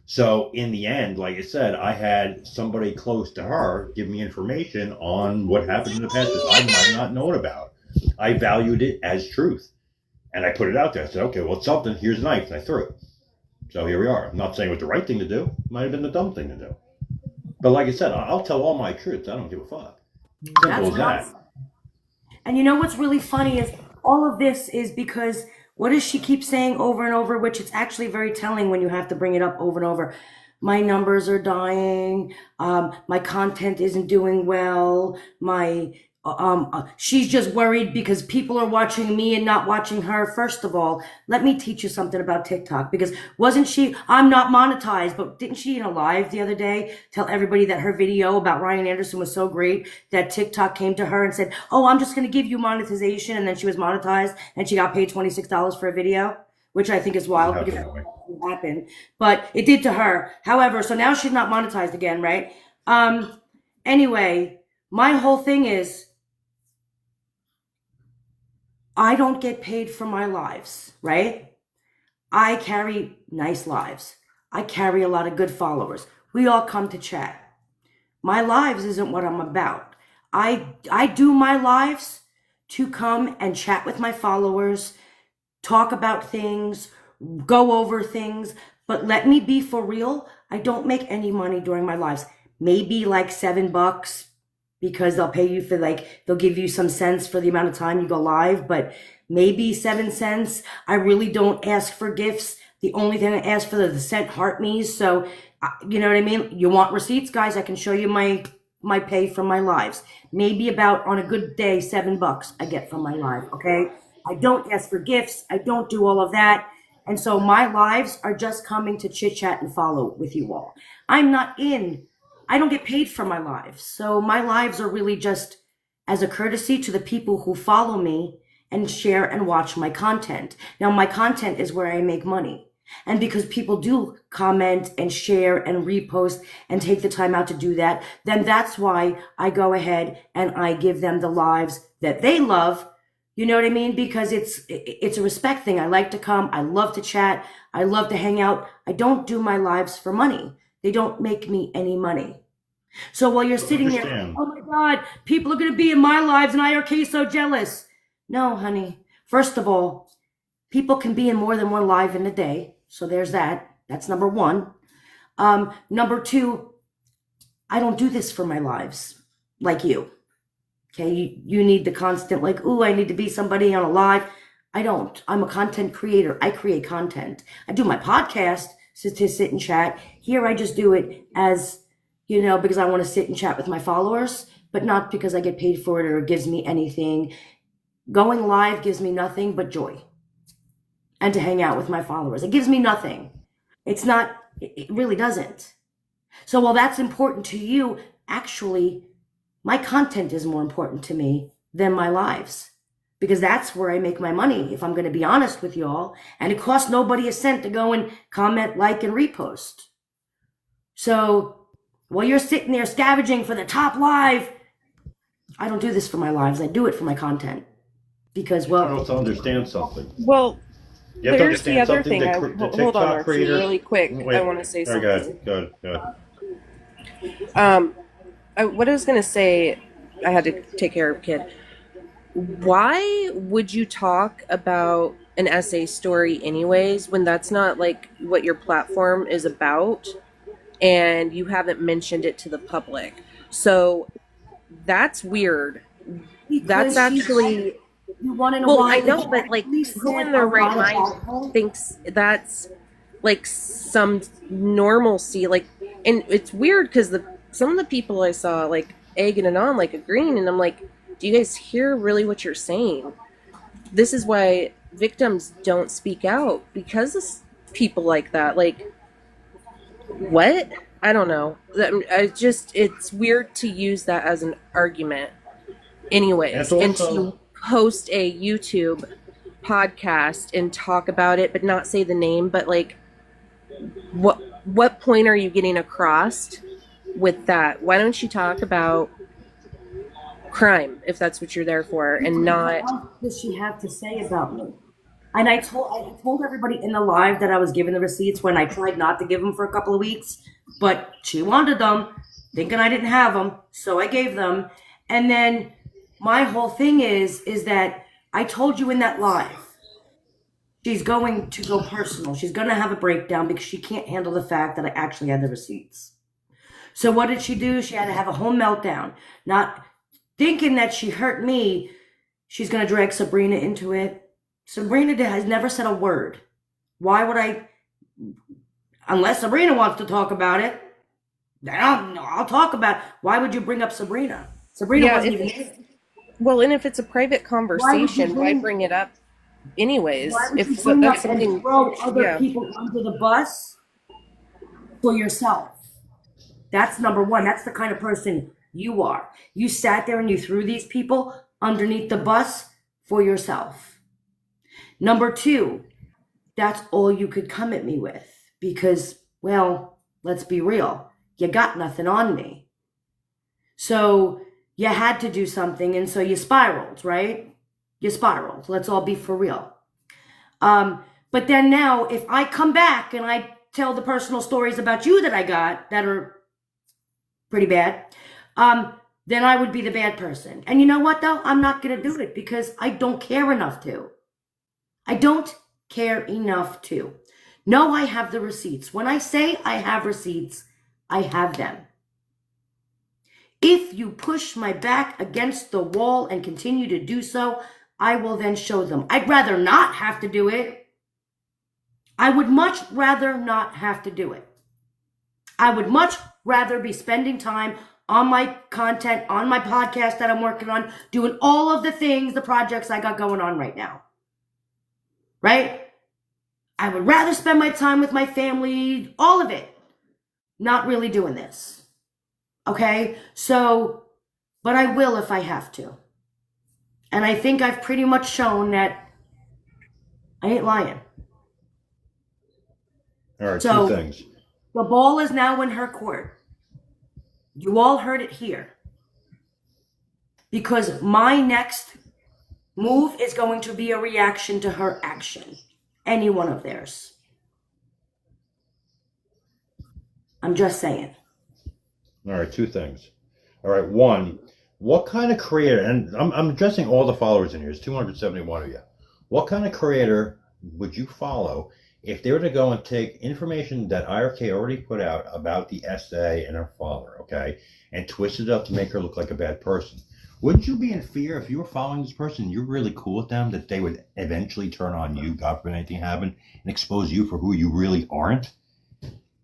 So in the end, like I said, I had somebody close to her give me information on what happened in the past that I might not known about. I valued it as truth, and I put it out there. I said, okay, well, it's something. Here's a knife, and I threw it. So here we are. I'm not saying it was the right thing to do. It might have been the dumb thing to do. But like I said, I'll tell all my truths. I don't give a fuck. Simple as that. And you know what's really funny is all of this is because what does she keep saying over and over, which it's actually very telling when you have to bring it up over and over. My numbers are dying. My content isn't doing well. She's just worried because people are watching me and not watching her. First of all, let me teach you something about TikTok, because wasn't she, I'm not monetized, but didn't she in a live the other day tell everybody that her video about Ryan Anderson was so great that TikTok came to her and said, oh, I'm just going to give you monetization. And then she was monetized and she got paid $26 for a video, which I think is wild because that didn't happen, but it did to her. However, so now she's not monetized again, right? Anyway, my whole thing is, I don't get paid for my lives, right? I carry nice lives. I carry a lot of good followers. We all come to chat. My lives isn't what I'm about. I do my lives to come and chat with my followers, talk about things, go over things, but let me be for real. I don't make any money during my lives. Maybe like $7, because they'll pay you for they'll give you some cents for the amount of time you go live, but maybe 7 cents. I really don't ask for gifts. The only thing I ask for are the cent heart me's. So, you know what I mean? You want receipts, guys? I can show you my pay from my lives. Maybe about, on a good day, $7 I get from my live, okay? I don't ask for gifts. I don't do all of that. And so my lives are just coming to chit chat and follow with you all. I don't get paid for my lives. So my lives are really just as a courtesy to the people who follow me and share and watch my content. Now, my content is where I make money. And because people do comment and share and repost and take the time out to do that, then that's why I go ahead and I give them the lives that they love. You know what I mean? Because it's a respect thing. I like to come. I love to chat. I love to hang out. I don't do my lives for money. They don't make me any money. So while you're sitting there, oh my God, people are going to be in my lives and IRK is so jealous. No, honey. First of all, People can be in more than one live in a day. So there's that. That's number one. Number two, I don't do this for my lives like you. Okay, you need the constant, like, ooh, I need to be somebody on a live. I don't. I'm a content creator. I create content. I do my podcast to sit and chat. Here, I just do it as, because I want to sit and chat with my followers, but not because I get paid for it or it gives me anything. Going live gives me nothing but joy. And to hang out with my followers. It gives me nothing. It's not, it really doesn't. So while that's important to you, actually, my content is more important to me than my lives, because that's where I make my money, if I'm going to be honest with y'all. And it costs nobody a cent to go and comment, like, and repost. So while you're sitting there scavenging for the top live, I don't do this for my lives. I do it for my content. Because, well, I don't understand something. Well, You have to there's the understand other something. thing. The Hold on, TikTok Archie, creator. really quick. Wait, I want to say all right, something. Go ahead. What I was going to say, I had to take care of a kid. Why would you talk about an essay story anyways when that's not like what your platform is about and you haven't mentioned it to the public? So that's weird. That's actually... You want to know Well, why? I know, but like, who in their right mind thinks that's like some normalcy? Like, and it's weird because some of the people I saw like egging it on, like agreeing, and I'm like, do you guys hear really what you're saying? This is why victims don't speak out, because of people like that. Like, what? I don't know. It's weird to use that as an argument, anyways, and to host a YouTube podcast and talk about it, but not say the name. But like, what point are you getting across with that? Why don't you talk about crime if that's what you're there for, and not? What does she have to say about me? And I told everybody in the live that I was giving the receipts when I tried not to give them for a couple of weeks, but she wanted them, thinking I didn't have them, so I gave them. And then my whole thing is that I told you in that live, she's going to go personal. She's going to have a breakdown because she can't handle the fact that I actually had the receipts. So what did she do? She had to have a whole meltdown. Not thinking that she hurt me, she's going to drag Sabrina into it. Sabrina has never said a word. Why would I? Unless Sabrina wants to talk about it, then I'll talk about it. Why would you bring up Sabrina? Sabrina wasn't even there. Well, and if it's a private conversation, why bring it up anyways? If that's something, throw other people under the bus for yourself. That's number one. That's the kind of person you are. You sat there and you threw these people underneath the bus for yourself. Number two, that's all you could come at me with because, well, let's be real. You got nothing on me. So you had to do something, and so you spiraled, right? You spiraled. Let's all be for real. But then now, if I come back and I tell the personal stories about you that I got that are pretty bad, then I would be the bad person. And you know what, though? I'm not going to do it because I don't care enough to. I don't care enough to. No, I have the receipts. When I say I have receipts, I have them. If you push my back against the wall and continue to do so, I will then show them. I'd rather not have to do it. I would much rather not have to do it. I would much rather be spending time on my content, on my podcast that I'm working on, doing all of the things, the projects I got going on right now. Right? I would rather spend my time with my family, all of it, not really doing this. Okay? So, but I will if I have to. And I think I've pretty much shown that I ain't lying. All right, So, two things. The ball is now in her court. You all heard it here. Because my next move is going to be a reaction to her action. Any one of theirs. I'm just saying. All right, two things. All right, one, what kind of creator, and I'm addressing all the followers in here, there's 271 of you. What kind of creator would you follow if they were to go and take information that IRK already put out about the SA and her father, okay, and twist it up to make her look like a bad person? Wouldn't you be in fear if you were following this person, you're really cool with them, that they would eventually turn on you, God forbid anything happened, and expose you for who you really aren't?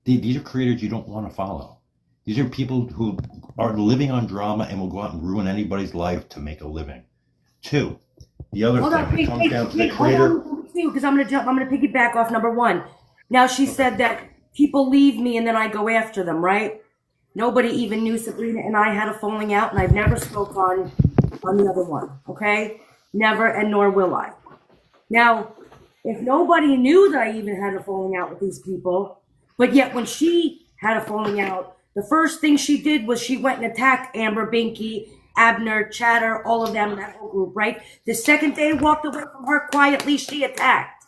These are creators you don't want to follow. These are people who are living on drama and will go out and ruin anybody's life to make a living. Two, the other thing, when it comes down to the creator. Because I'm gonna piggyback off number one. Now she said that people leave me and then I go after them, right? Nobody even knew Sabrina and I had a falling out, and I've never spoke on the other one, okay? Never, and nor will I. Now, if nobody knew that I even had a falling out with these people, but yet when she had a falling out, the first thing she did was she went and attacked Amber, Binky, Abner, Chatter, all of them, that whole group, right? The second they walked away from her quietly, she attacked.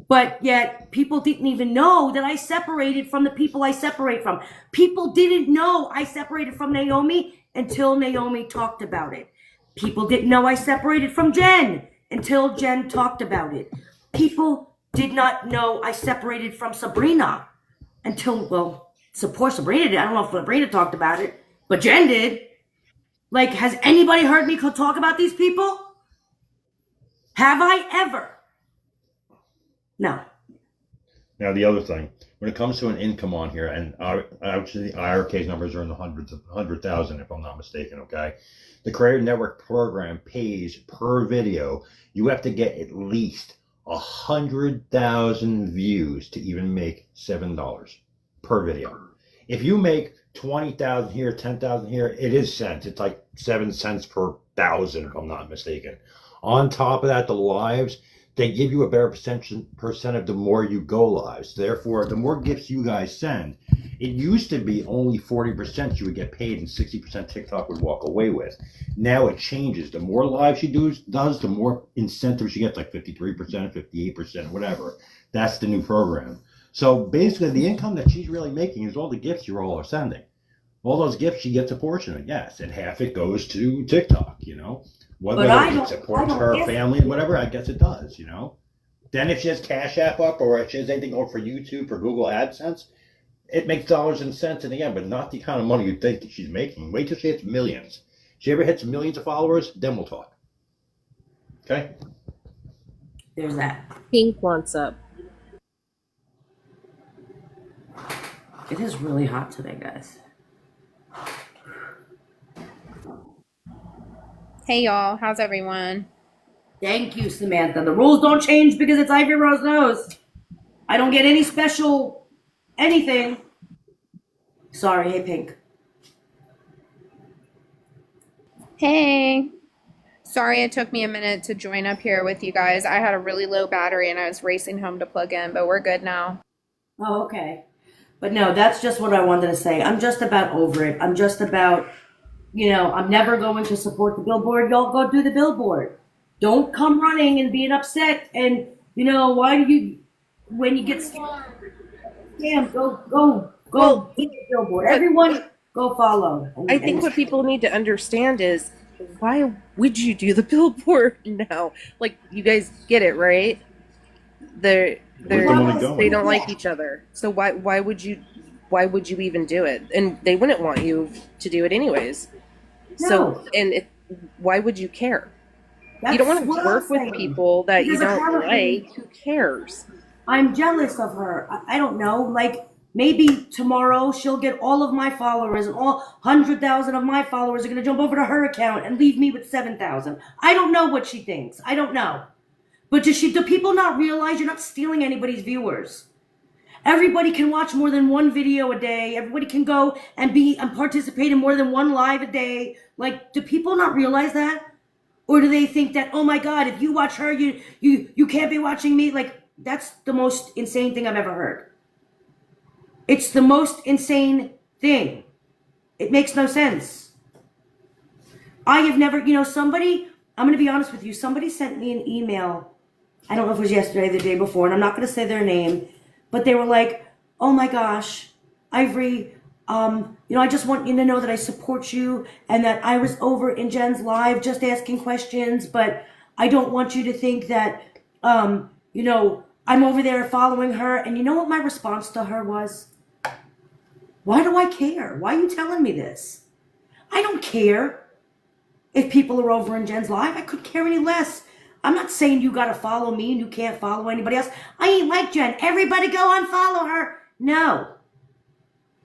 But yet people didn't even know that I separated from the people I separate from. People didn't know I separated from Naomi until Naomi talked about it. People didn't know I separated from Jen until Jen talked about it. People did not know I separated from Sabrina until, well, poor Sabrina did. I don't know if Sabrina talked about it, but Jen did. Like, has anybody heard me talk about these people? Have I ever? No. Now, the other thing, when it comes to an income on here, and actually the IRK's numbers are in the hundreds of 100,000, if I'm not mistaken, okay? The Creator Network program pays per video. You have to get at least 100,000 views to even make $7 per video. If you make 20,000 here, 10,000 here, it is cents. It's like 7 cents per thousand, if I'm not mistaken. On top of that, the lives, they give you a better percent of the more you go live. So therefore, the more gifts you guys send, it used to be only 40% you would get paid and 60% TikTok would walk away with. Now it changes. The more lives she does, the more incentives she gets, like 53%, 58%, whatever. That's the new program. So basically, the income that she's really making is all the gifts you all are sending. All those gifts, she gets a portion of it, yes, and half it goes to TikTok, you know. Whether it supports her family and whatever, I guess it does, you know. Then if she has Cash App up, or if she has anything over for YouTube, for Google AdSense, it makes dollars and cents in the end, but not the kind of money you'd think that she's making. Wait till she hits millions. If she ever hits millions of followers, then we'll talk. Okay? There's that. Pink wants up. It is really hot today, guys. Hey y'all, how's everyone? Thank you, Samantha. The rules don't change because it's Ivory Rose Nose. I don't get any special anything. Sorry, hey Pink. Hey. Sorry it took me a minute to join up here with you guys. I had a really low battery and I was racing home to plug in, but we're good now. Oh, okay. But no, that's just what I wanted to say. I'm just about over it. I'm just about, you know, I'm never going to support the billboard. Y'all go do the billboard. Don't come running and being upset. And, you know, why do you, when you get scammed, go do the billboard. Everyone go follow. I think what people need to understand is, why would you do the billboard now? Like, you guys they don't like each other. So why would you even do it? And they wouldn't want you to do it anyways. No. So, why would you care? You don't want to work with people that you don't like. Who cares? I'm jealous of her. I don't know. Like, maybe tomorrow she'll get all of my followers, and all 100,000 of my followers are going to jump over to her account and leave me with 7,000. I don't know what she thinks. I don't know. But do people not realize you're not stealing anybody's viewers? Everybody can watch more than one video a day. Everybody can go and participate in more than one live a day. Like, do people not realize that? Or do they think that, oh my God, if you watch her, you can't be watching me? Like, that's the most insane thing I've ever heard. It's the most insane thing. It makes no sense. I have never, I'm going to be honest with you. Somebody sent me an email. I don't know if it was yesterday or the day before, and I'm not going to say their name, but they were like, oh my gosh, Ivory, I just want you to know that I support you and that I was over in Jen's live just asking questions, but I don't want you to think that, you know, I'm over there following her. And you know what my response to her was? Why do I care? Why are you telling me this? I don't care if people are over in Jen's live. I couldn't care any less. I'm not saying you gotta follow me and you can't follow anybody else. I ain't like Jen. Everybody go unfollow her. No.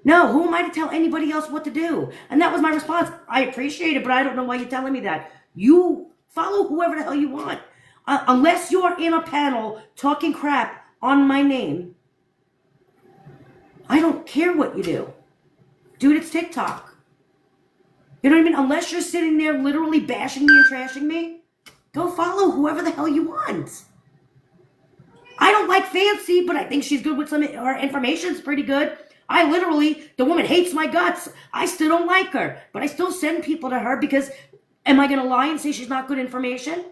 No, who am I to tell anybody else what to do? And that was my response. I appreciate it, but I don't know why you're telling me that. You follow whoever the hell you want. Unless you're in a panel talking crap on my name, I don't care what you do. Dude, it's TikTok. You know what I mean? Unless you're sitting there literally bashing me and trashing me, go follow whoever the hell you want. I don't like Fancy, but I think she's good with her information's pretty good. The woman hates my guts. I still don't like her, but I still send people to her because, am I going to lie and say she's not good information?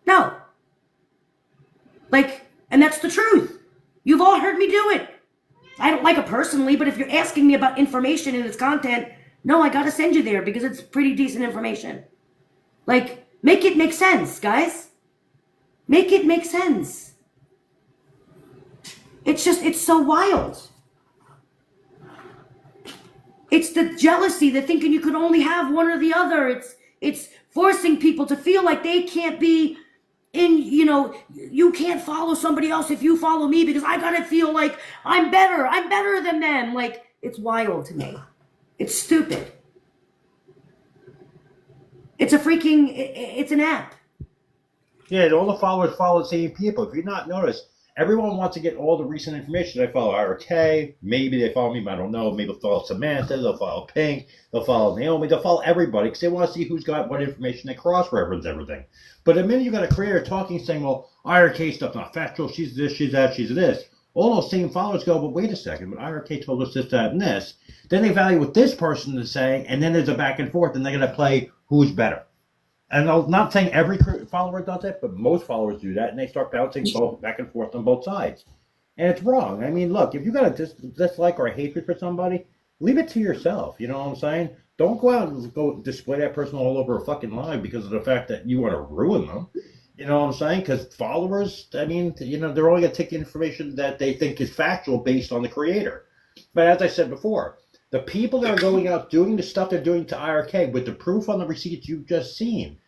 No. And that's the truth. You've all heard me do it. I don't like her personally, but if you're asking me about information and its content, no, I got to send you there because it's pretty decent information. Make it make sense, guys. Make it make sense. It's so wild. It's the jealousy, the thinking you could only have one or the other. It's forcing people to feel like they can't be you can't follow somebody else if you follow me because I gotta feel like I'm better than them. It's wild to me. It's stupid. It's it's an app. Yeah, all the followers follow the same people. If you've not noticed, everyone wants to get all the recent information. They follow RK, maybe they follow me, but I don't know. Maybe they'll follow Samantha, they'll follow Pink, they'll follow Naomi, they'll follow everybody because they want to see who's got what information. They cross-reference everything. But the minute you got a creator talking, saying, well, IRK stuff's not factual, she's this, she's that, she's this, all those same followers go, but wait a second, but IRK told us this, that, and this. Then they value what this person is saying, and then there's a back and forth, and they're going to play who's better. And I'm not saying every follower does it, but most followers do that, and they start bouncing both back and forth on both sides. And it's wrong. I mean, look, if you got a dislike or a hatred for somebody, leave it to yourself. You know what I'm saying? Don't go out and go display that person all over a fucking live because of the fact that you want to ruin them. You know what I'm saying? Because followers, I mean, they're only going to take the information that they think is factual based on the creator. But as I said before, the people that are going out doing the stuff they're doing to IRK with the proof on the receipts you've just seen,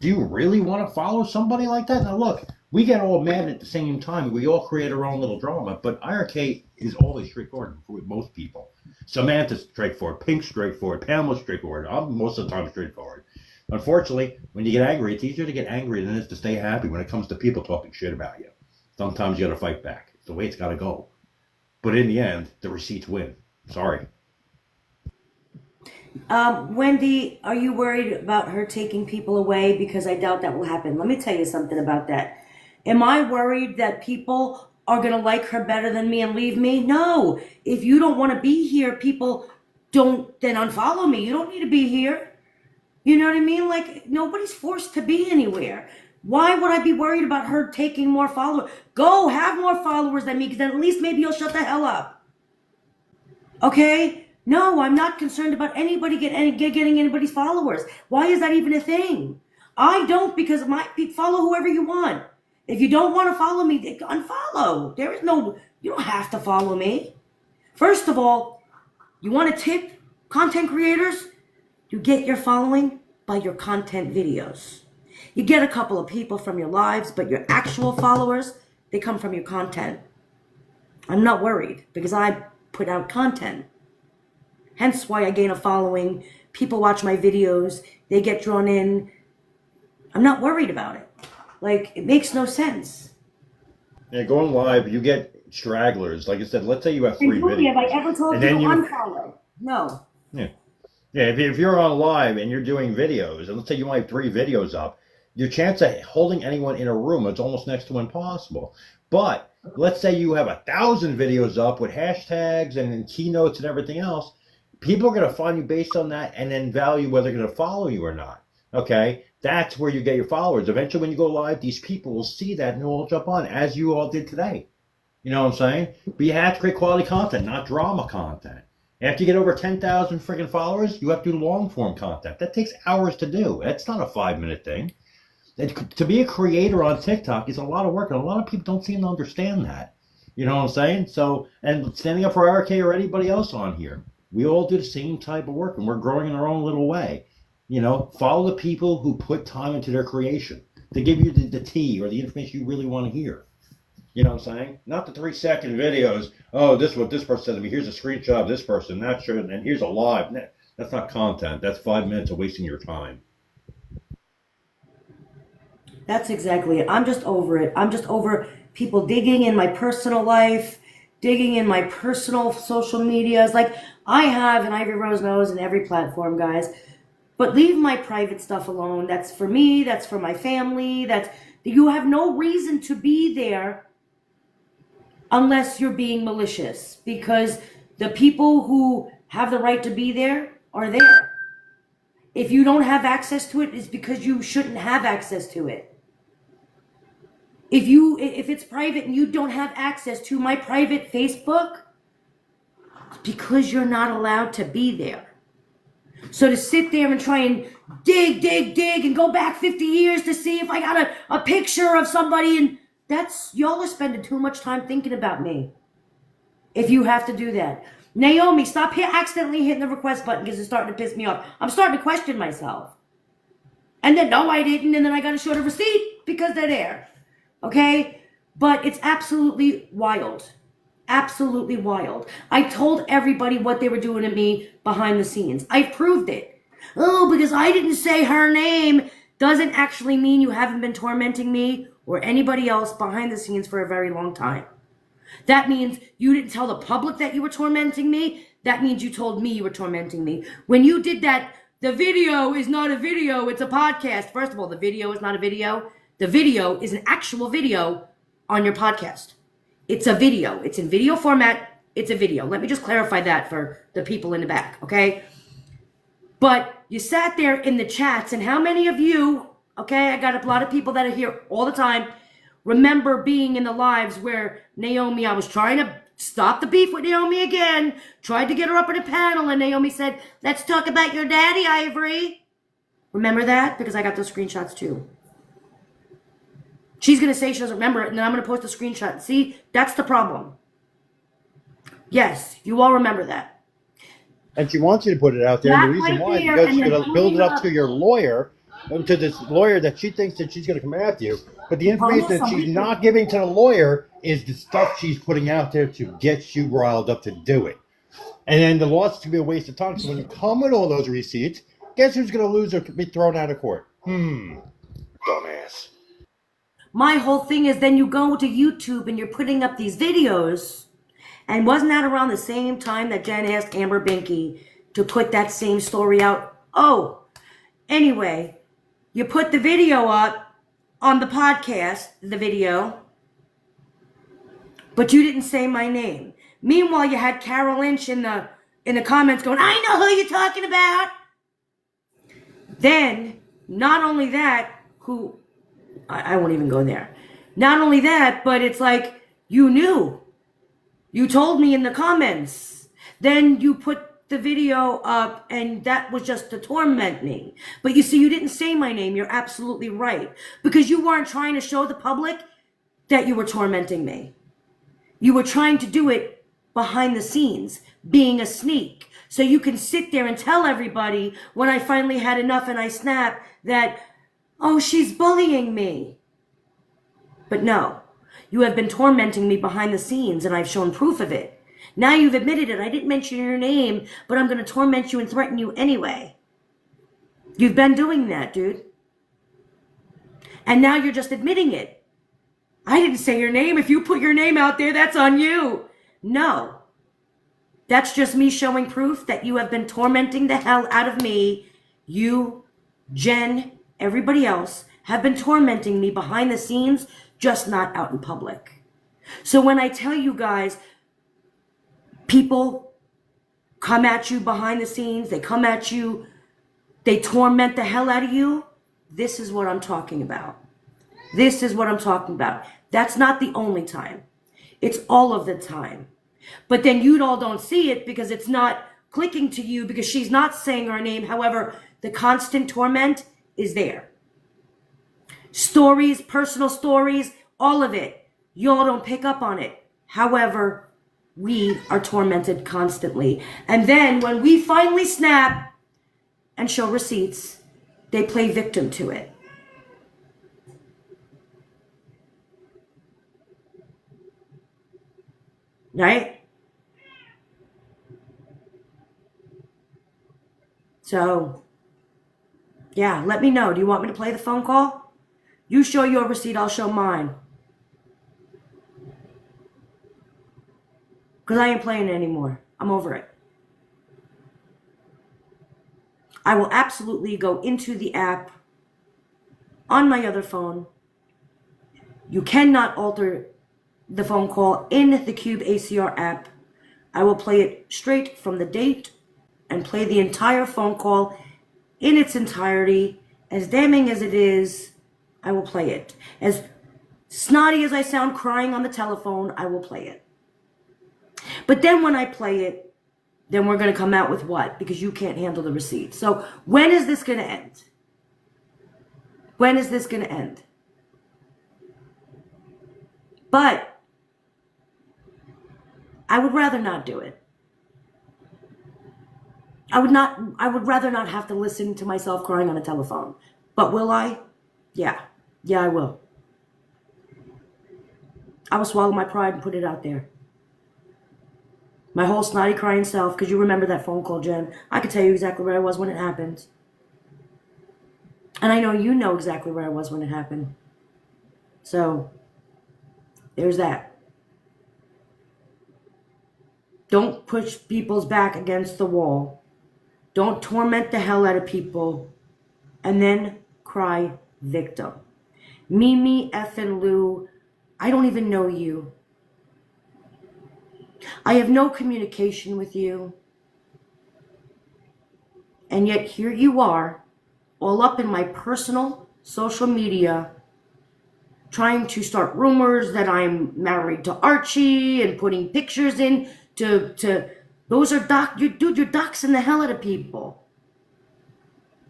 do you really want to follow somebody like that? Now look, we get all mad at the same time. We all create our own little drama, but IRK is always straightforward with most people. Samantha's straightforward, Pink's straightforward, Pamela's straightforward. I'm most of the time straightforward. Unfortunately, when you get angry, it's easier to get angry than it is to stay happy when it comes to people talking shit about you. Sometimes you got to fight back. It's the way it's got to go. But in the end, the receipts win. Sorry. Wendy, are you worried about her taking people away? Because I doubt that will happen. Let me tell you something about that. Am I worried that people are going to like her better than me and leave me? No. If you don't want to be here, people don't then unfollow me. You don't need to be here. You know what I mean? Nobody's forced to be anywhere. Why would I be worried about her taking more followers? Go have more followers than me, because then at least maybe you'll shut the hell up. Okay? No, I'm not concerned about anybody getting anybody's followers. Why is that even a thing? I don't, because follow whoever you want. If you don't want to follow me, unfollow. You don't have to follow me. First of all, you want to tip content creators? You get your following by your content videos. You get a couple of people from your lives, but your actual followers, they come from your content. I'm not worried because I put out content. Hence why I gain a following. People watch my videos. They get drawn in. I'm not worried about it. It makes no sense. Yeah, going live, you get stragglers. Like I said, let's say you have 3 videos. Have I ever told you to unfollow? No. Yeah. Yeah, if you're on live and you're doing videos, and let's say you might have 3 videos up, your chance of holding anyone in a room is almost next to impossible. But let's say you have 1,000 videos up with hashtags and keynotes and everything else, people are going to find you based on that and then value whether they're going to follow you or not. Okay? That's where you get your followers. Eventually, when you go live, these people will see that and they'll all jump on, as you all did today. You know what I'm saying? But you have to create quality content, not drama content. After you get over 10,000 freaking followers, you have to do long-form content. That takes hours to do. That's not a 5-minute thing. To be a creator on TikTok is a lot of work, and a lot of people don't seem to understand that. You know what I'm saying? So, and standing up for RK or anybody else on here, we all do the same type of work, and we're growing in our own little way. You know, follow the people who put time into their creation to give you the tea or the information you really want to hear. You know what I'm saying? Not the 3-second videos. Oh, this is what this person said to me. Here's a screenshot of this person. That should, and here's a live. That's not content. That's 5 minutes of wasting your time. That's exactly it. I'm just over it. I'm just over people digging in my personal life, digging in my personal social medias. Like I have, and Ivory Rose knows, in every platform, guys. But leave my private stuff alone. That's for me. That's for my family. You have no reason to be there unless you're being malicious, because the people who have the right to be there are there. If you don't have access to it, it's because you shouldn't have access to it. If it's private and you don't have access to my private Facebook, it's because you're not allowed to be there. So to sit there and try and dig and go back 50 years to see if I got a picture of somebody, and y'all are spending too much time thinking about me. If you have to do that. Naomi, stop accidentally hitting the request button because it's starting to piss me off. I'm starting to question myself. And then, no, I didn't, and then I got to show the receipt because they're there. Okay? But it's absolutely wild. Absolutely wild. I told everybody what they were doing to me behind the scenes. I've proved it. Oh, because I didn't say her name doesn't actually mean you haven't been tormenting me or anybody else behind the scenes for a very long time. That means you didn't tell the public that you were tormenting me. That means you told me you were tormenting me. When you did that, the video is not a video, it's a podcast. First of all, the video is not a video. The video is an actual video on your podcast. It's a video. It's in video format. It's a video. Let me just clarify that for the people in the back, okay? But you sat there in the chats, and how many of you, okay, I got a lot of people that are here all the time, remember being in the lives where Naomi, I was trying to stop the beef with Naomi again, tried to get her up in a panel, and Naomi said, let's talk about your daddy, Ivory. Remember that? Because I got those screenshots too. She's going to say she doesn't remember it, and then I'm going to post a screenshot. See, that's the problem. Yes, you all remember that. And she wants you to put it out there. And the reason why is because she's going to build it up to your lawyer, to this lawyer that she thinks that she's going to come after you. But the information that she's not giving to the lawyer is the stuff she's putting out there to get you riled up to do it. And then the lawsuit's going to be a waste of time. So when you come with all those receipts, guess who's going to lose or be thrown out of court? Dumbass. My whole thing is then you go to YouTube and you're putting up these videos. And wasn't that around the same time that Jenn asked Amber Binky to put that same story out? Oh, anyway, you put the video up on the podcast, the video, but you didn't say my name. Meanwhile, you had Carol Lynch in the comments going, I know who you're talking about. Then, not only that, I won't even go there. Not only that, but it's like, you knew. You told me in the comments. Then you put the video up, and that was just to torment me. But you see, you didn't say my name. You're absolutely right. Because you weren't trying to show the public that you were tormenting me. You were trying to do it behind the scenes, being a sneak. So you can sit there and tell everybody when I finally had enough and I snapped that, oh, she's bullying me. But no, you have been tormenting me behind the scenes, and I've shown proof of it. Now you've admitted it. I didn't mention your name, but I'm going to torment you and threaten you anyway. You've been doing that, dude. And now you're just admitting it. I didn't say your name. If you put your name out there, that's on you. No. That's just me showing proof that you have been tormenting the hell out of me. You, Jenn, everybody else have been tormenting me behind the scenes, just not out in public. So when I tell you guys, people come at you behind the scenes, they come at you, they torment the hell out of you, this is what I'm talking about. This is what I'm talking about. That's not the only time. It's all of the time. But then you all don't see it because it's not clicking to you because she's not saying her name. However, the constant torment is there. stories, personal stories, all of it. Y'all don't pick up on it. However, we are tormented constantly. And then when we finally snap and show receipts, they play victim to it. Right? So, yeah, let me know. Do you want me to play the phone call? You show your receipt, I'll show mine. Because I ain't playing it anymore. I'm over it. I will absolutely go into the app on my other phone. You cannot alter the phone call in the Cube ACR app. I will play it straight from the date and play the entire phone call in its entirety. As damning as it is, I will play it. As snotty as I sound crying on the telephone, I will play it. But then when I play it, then we're going to come out with what? Because you can't handle the receipt. So when is this going to end? When is this going to end? But I would rather not do it. I would rather not have to listen to myself crying on a telephone. But will I? Yeah. Yeah, I will. I will swallow my pride and put it out there. My whole snotty crying self, because you remember that phone call, Jen. I could tell you exactly where I was when it happened. And I know you know exactly where I was when it happened. So, there's that. Don't push people's back against the wall. Don't torment the hell out of people. And then cry victim. Mimi, effing Lou, I don't even know you. I have no communication with you. And yet here you are, all up in my personal social media, trying to start rumors that I'm married to Archie and putting pictures in to those are dude, you're doxing the hell out of people.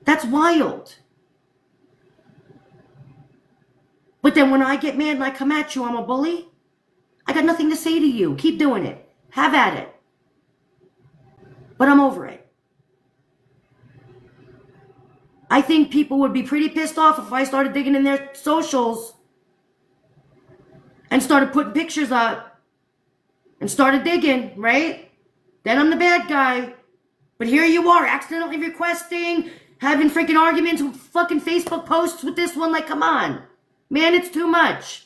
That's wild. But then when I get mad and I come at you, I'm a bully. I got nothing to say to you. Keep doing it. Have at it. But I'm over it. I think people would be pretty pissed off if I started digging in their socials and started putting pictures up and started digging, right? Then I'm the bad guy. But here you are, accidentally requesting, having freaking arguments with fucking Facebook posts with this one. Like, come on. Man, it's too much.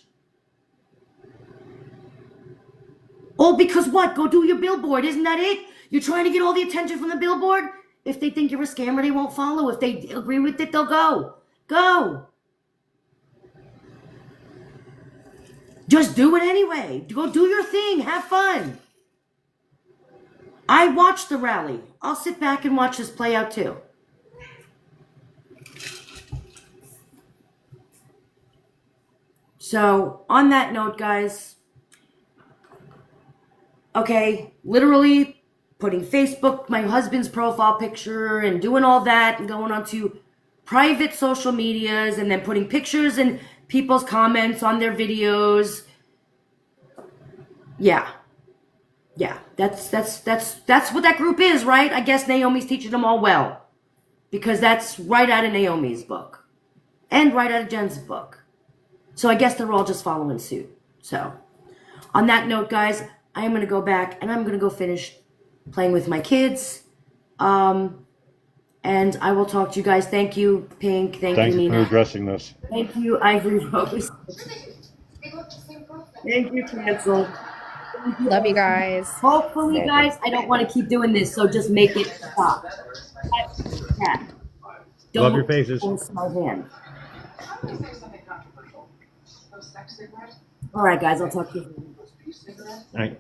Oh, because what? Go do your billboard. Isn't that it? You're trying to get all the attention from the billboard? If they think you're a scammer, they won't follow. If they agree with it, they'll go. Go. Just do it anyway. Go do your thing. Have fun. I watched the rally. I'll sit back and watch this play out too. So, on that note, guys, okay, literally putting Facebook, my husband's profile picture, and doing all that, and going onto private social medias, and then putting pictures and people's comments on their videos. Yeah, that's what that group is, right? I guess Naomi's teaching them all well, because that's right out of Naomi's book, and right out of Jen's book. So I guess they're all just following suit. So, on that note, guys, I am going to go back and I'm going to go finish playing with my kids. And I will talk to you guys. Thank you, Pink. Thank you, Nina. Thanks for addressing this. Thank you, Ivory Rose. Thank you, Cancel. Love you guys. Hopefully, guys, I don't want to keep doing this, so just make it stop. Yeah. Love your faces. Force my hand. All right, guys, I'll talk to you. All right.